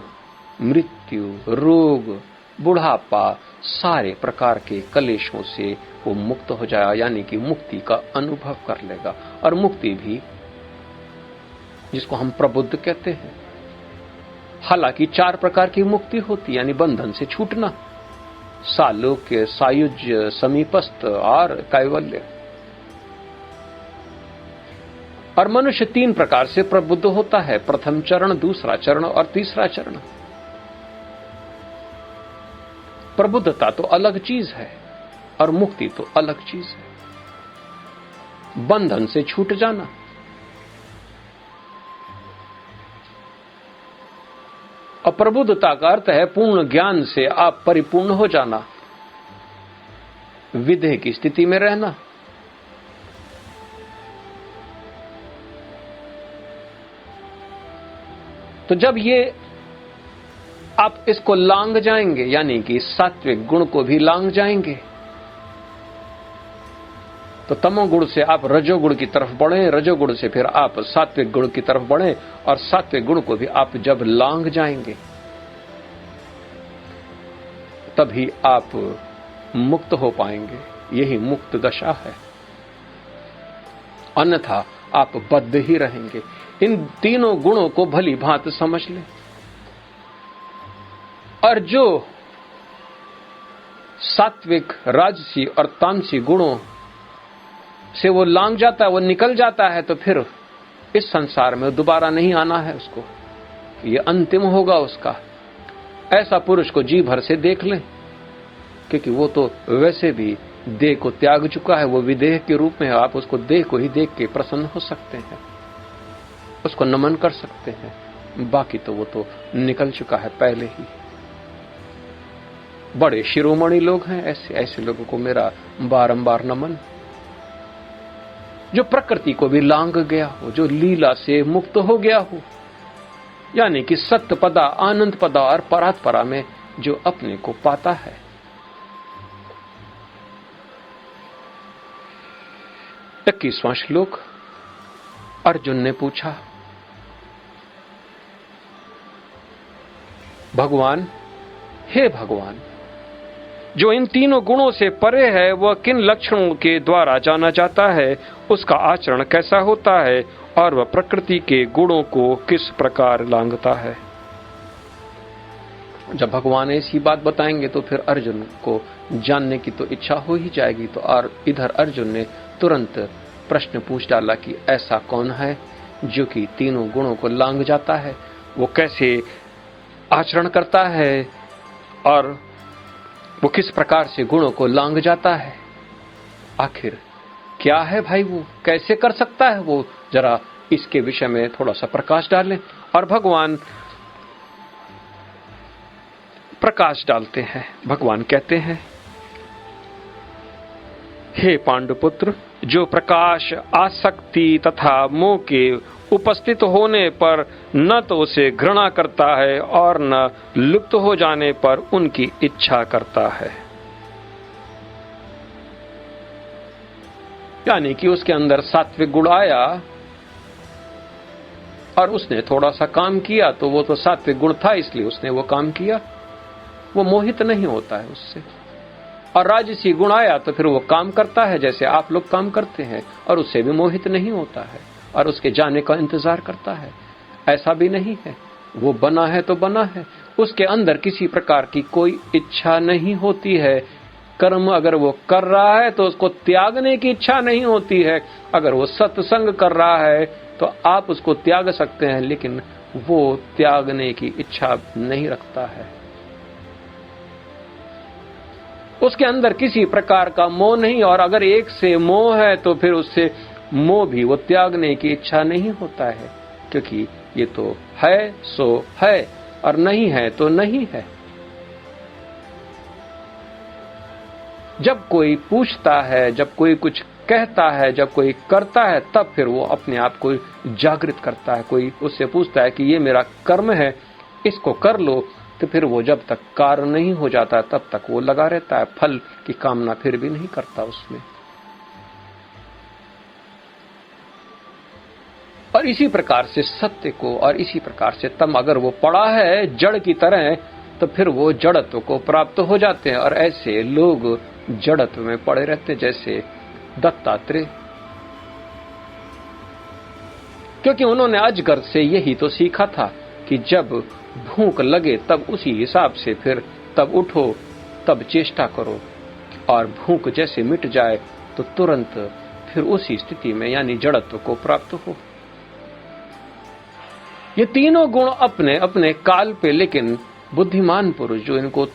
मृत्यु, रोग, बुढ़ापा, सारे प्रकार के कलेशों से वो मुक्त हो जाएगा, यानी कि मुक्ति का अनुभव कर लेगा। और मुक्ति भी जिसको हम प्रबुद्ध कहते हैं। हालांकि 4 प्रकार की मुक्ति होती, यानी बंधन से छूटना, सालोक्य, सायुज्य, समीपस्थ और कैवल्य। और मनुष्य 3 प्रकार से प्रबुद्ध होता है, प्रथम चरण, दूसरा चरण और तीसरा चरण। प्रबुद्धता तो अलग चीज है और मुक्ति तो अलग चीज है। बंधन से छूट जाना, और प्रबुद्धता का अर्थ है पूर्ण ज्ञान से आप परिपूर्ण हो जाना, विदेह की स्थिति में रहना। तो जब ये आप इसको लांघ जाएंगे, यानी कि सात्विक गुण को भी लांघ जाएंगे, तो तमोगुण से आप रजोगुण की तरफ बढ़े, रजोगुण से फिर आप सात्विक गुण की तरफ बढ़े, और सात्विक गुण को भी आप जब लांघ जाएंगे तभी आप मुक्त हो पाएंगे। यही मुक्त दशा है, अन्यथा आप बद्ध ही रहेंगे। इन तीनों गुणों को भली भांति समझ लें। और जो सात्विक, राजसी और तामसी गुणों से वो लांघ जाता है, वो निकल जाता है, तो फिर इस संसार में दोबारा नहीं आना है उसको, ये अंतिम होगा उसका। ऐसा पुरुष को जी भर से देख लें, क्योंकि वो तो वैसे भी देह को त्याग चुका है, वो विदेह के रूप में। आप उसको देह को ही देख के प्रसन्न हो सकते हैं, उसको नमन कर सकते हैं, बाकी तो वो तो निकल चुका है पहले ही। बड़े शिरोमणि लोग हैं, ऐसे लोगों को मेरा बारंबार नमन, जो प्रकृति को भी लांघ गया हो, जो लीला से मुक्त हो गया हो, यानी कि सत्य पदा, आनंद पदा और परात्परा में जो अपने को पाता है। इक्कीसवां श्लोक। अर्जुन ने पूछा, भगवान, हे भगवान, जो इन तीनों गुणों से परे है वह किन लक्षणों के द्वारा जाना जाता है, उसका आचरण कैसा होता है और वह प्रकृति के गुणों को किस प्रकार लांघता है। जब भगवान ऐसी बात बताएंगे तो फिर अर्जुन को जानने की तो इच्छा हो ही जाएगी। तो और इधर अर्जुन ने तुरंत प्रश्न पूछ डाला कि ऐसा कौन है जो कि तीनों गुणों को लांघ जाता है, वो कैसे आचरण करता है और वो किस प्रकार से गुणों को लांघ जाता है। आखिर क्या है भाई, वो कैसे कर सकता है, वो जरा इसके विषय में थोड़ा सा प्रकाश डालें। और भगवान प्रकाश डालते हैं। भगवान कहते हैं, हे पांडुपुत्र, जो प्रकाश आसक्ति तथा मोह के उपस्थित होने पर न तो उसे घृणा करता है और न लुप्त हो जाने पर उनकी इच्छा करता है। यानी कि उसके अंदर सात्विक गुण आया और उसने थोड़ा सा काम किया, तो वो तो सात्विक गुण था इसलिए उसने वो काम किया, वो मोहित नहीं होता है उससे। और राजसी गुण आया तो फिर वो काम करता है जैसे आप लोग काम करते हैं, और उससे भी मोहित नहीं होता है और उसके जाने का इंतजार करता है। ऐसा भी नहीं है, वो बना है तो बना है, उसके अंदर किसी प्रकार की कोई इच्छा नहीं होती है कर्म अगर वो कर रहा है तो उसको त्यागने की इच्छा नहीं होती है। अगर वो सत्संग कर रहा है तो आप उसको त्याग सकते हैं, लेकिन वो त्यागने की इच्छा नहीं रखता है। उसके अंदर किसी प्रकार का मोह नहीं, और अगर एक से मोह है तो फिर उससे मोह भी वो त्यागने की इच्छा नहीं होता है, क्योंकि ये तो है सो है और नहीं है तो नहीं है। जब कोई पूछता है, जब कोई कुछ कहता है, जब कोई करता है, तब फिर वो अपने आप को जागृत करता है। कोई उससे पूछता है कि ये मेरा कर्म है, इसको कर लो, तो फिर वो जब तक कार्य नहीं हो जाता तब तक वो लगा रहता है, फल की कामना फिर भी नहीं करता उसमें। और इसी प्रकार से सत्य को, और इसी प्रकार से तम अगर वो पड़ा है जड़ की तरह, तो फिर वो जड़त्व को प्राप्त हो जाते हैं। और ऐसे लोग जड़त्व में पड़े रहते, जैसे दत्तात्रेय, क्योंकि उन्होंने अजगर से यही तो सीखा था कि जब भूख लगे तब उसी हिसाब से फिर तब उठो, तब चेष्टा करो, और भूख जैसे मिट जाए तो तुरंत फिर उसी स्थिति में यानी जड़त्व को प्राप्त हो। ये तीनों गुण अपने अपने काल पे, लेकिन बुद्धिमान पुरुष जो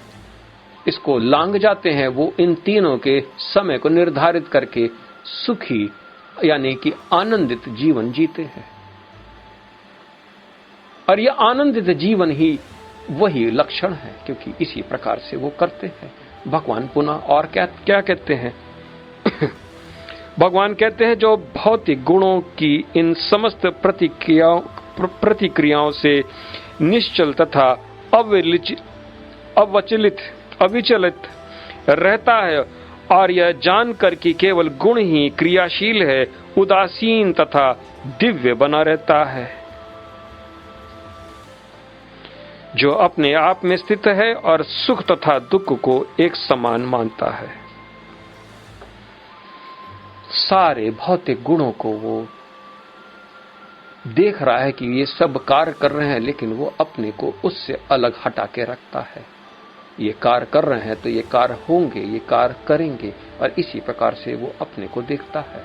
इसको लांग जाते हैं, वो इन तीनों के समय को निर्धारित करके सुखी यानी कि आनंदित जीवन जीते हैं। और ये आनंदित जीवन ही वही लक्षण है, क्योंकि इसी प्रकार से वो करते हैं। भगवान पुनः और क्या क्या कहते हैं? भगवान कहते हैं जो भौतिक गुणों की इन समस्त प्रतिक्रियाओं से निश्चल तथा अविचलित रहता है, और यह जानकर कि केवल गुण ही क्रियाशील है, उदासीन तथा दिव्य बना रहता है। जो अपने आप में स्थित है और सुख तथा दुख को एक समान मानता है। सारे भौतिक गुणों को वो देख रहा है कि ये सब कार्य कर रहे हैं, लेकिन वो अपने को उससे अलग हटा के रखता है। ये कार्य कर रहे हैं तो ये कार्य होंगे, ये कार्य करेंगे, और इसी प्रकार से वो अपने को देखता है,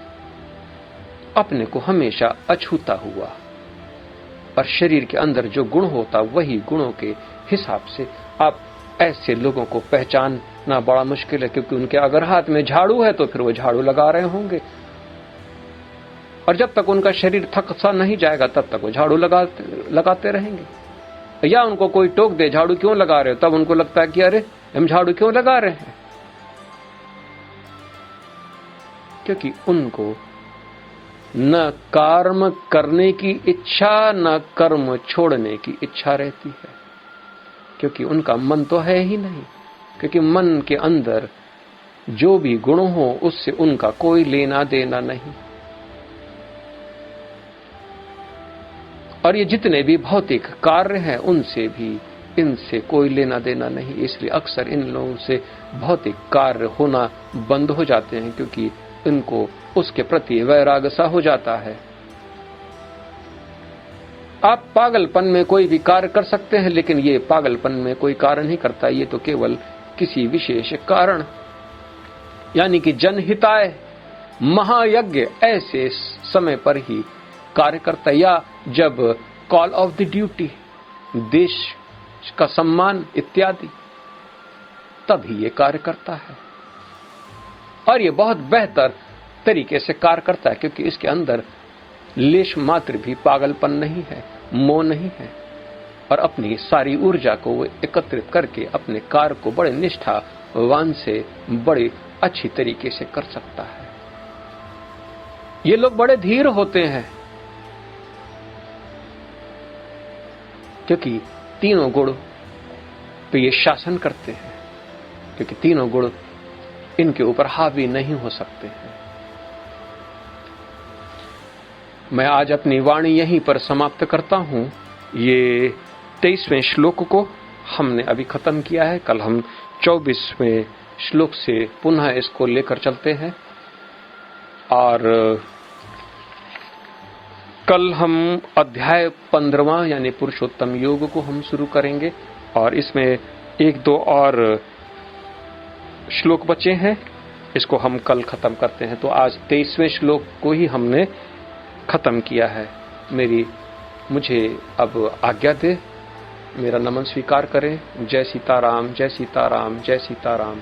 अपने को हमेशा अछूता हुआ। और शरीर के अंदर जो गुण होता वही गुणों के हिसाब से आप ऐसे लोगों को पहचानना बड़ा मुश्किल है, क्योंकि उनके अगर हाथ में झाड़ू है तो फिर वो झाड़ू लगा रहे होंगे, और जब तक उनका शरीर थक सा नहीं जाएगा तब तक वो झाड़ू लगाते रहेंगे। या उनको कोई टोक दे झाड़ू क्यों लगा रहे हो, तब उनको लगता है कि अरे हम झाड़ू क्यों लगा रहे हैं, क्योंकि उनको न कर्म करने की इच्छा न कर्म छोड़ने की इच्छा रहती है, क्योंकि उनका मन तो है ही नहीं। क्योंकि मन के अंदर जो भी गुण हो उससे उनका कोई लेना देना नहीं। और ये जितने भी भौतिक कार्य हैं उनसे भी इनसे कोई लेना देना नहीं। इसलिए अक्सर इन लोगों से भौतिक कार्य होना बंद हो जाते हैं, क्योंकि इनको उसके प्रति वैराग्य सा हो जाता है। आप पागलपन में कोई भी कार्य कर सकते हैं, लेकिन ये पागलपन में कोई कार्य नहीं करता। ये तो केवल किसी विशेष कारण यानी कि जनहिताय महायज्ञ ऐसे समय पर ही कार्य करता है, या जब कॉल ऑफ द ड्यूटी, देश का सम्मान इत्यादि, तभी ये कार्य करता है। और ये बहुत बेहतर तरीके से कार्य करता है, क्योंकि इसके अंदर लेश मात्र भी पागलपन नहीं है, मोह नहीं है, और अपनी सारी ऊर्जा को वो एकत्रित करके अपने कार्य को बड़े निष्ठावान से बड़े अच्छी तरीके से कर सकता है। ये लोग बड़े धीर होते हैं, क्योंकि तीनों गुण पे ये शासन करते हैं, क्योंकि तीनों गुण इनके ऊपर हावी नहीं हो सकते हैं। मैं आज अपनी वाणी यहीं पर समाप्त करता हूं। ये 23वें श्लोक को हमने अभी खत्म किया है। कल हम 24वें श्लोक से पुनः इसको लेकर चलते हैं, और कल हम अध्याय 15वां यानी पुरुषोत्तम योग को हम शुरू करेंगे, और इसमें एक दो और श्लोक बचे हैं, इसको हम कल खत्म करते हैं। तो आज 23वें श्लोक को ही हमने खत्म किया है। मुझे अब आज्ञा दे, मेरा नमन स्वीकार करें। जय सीताराम, जय सीताराम, जय सीताराम।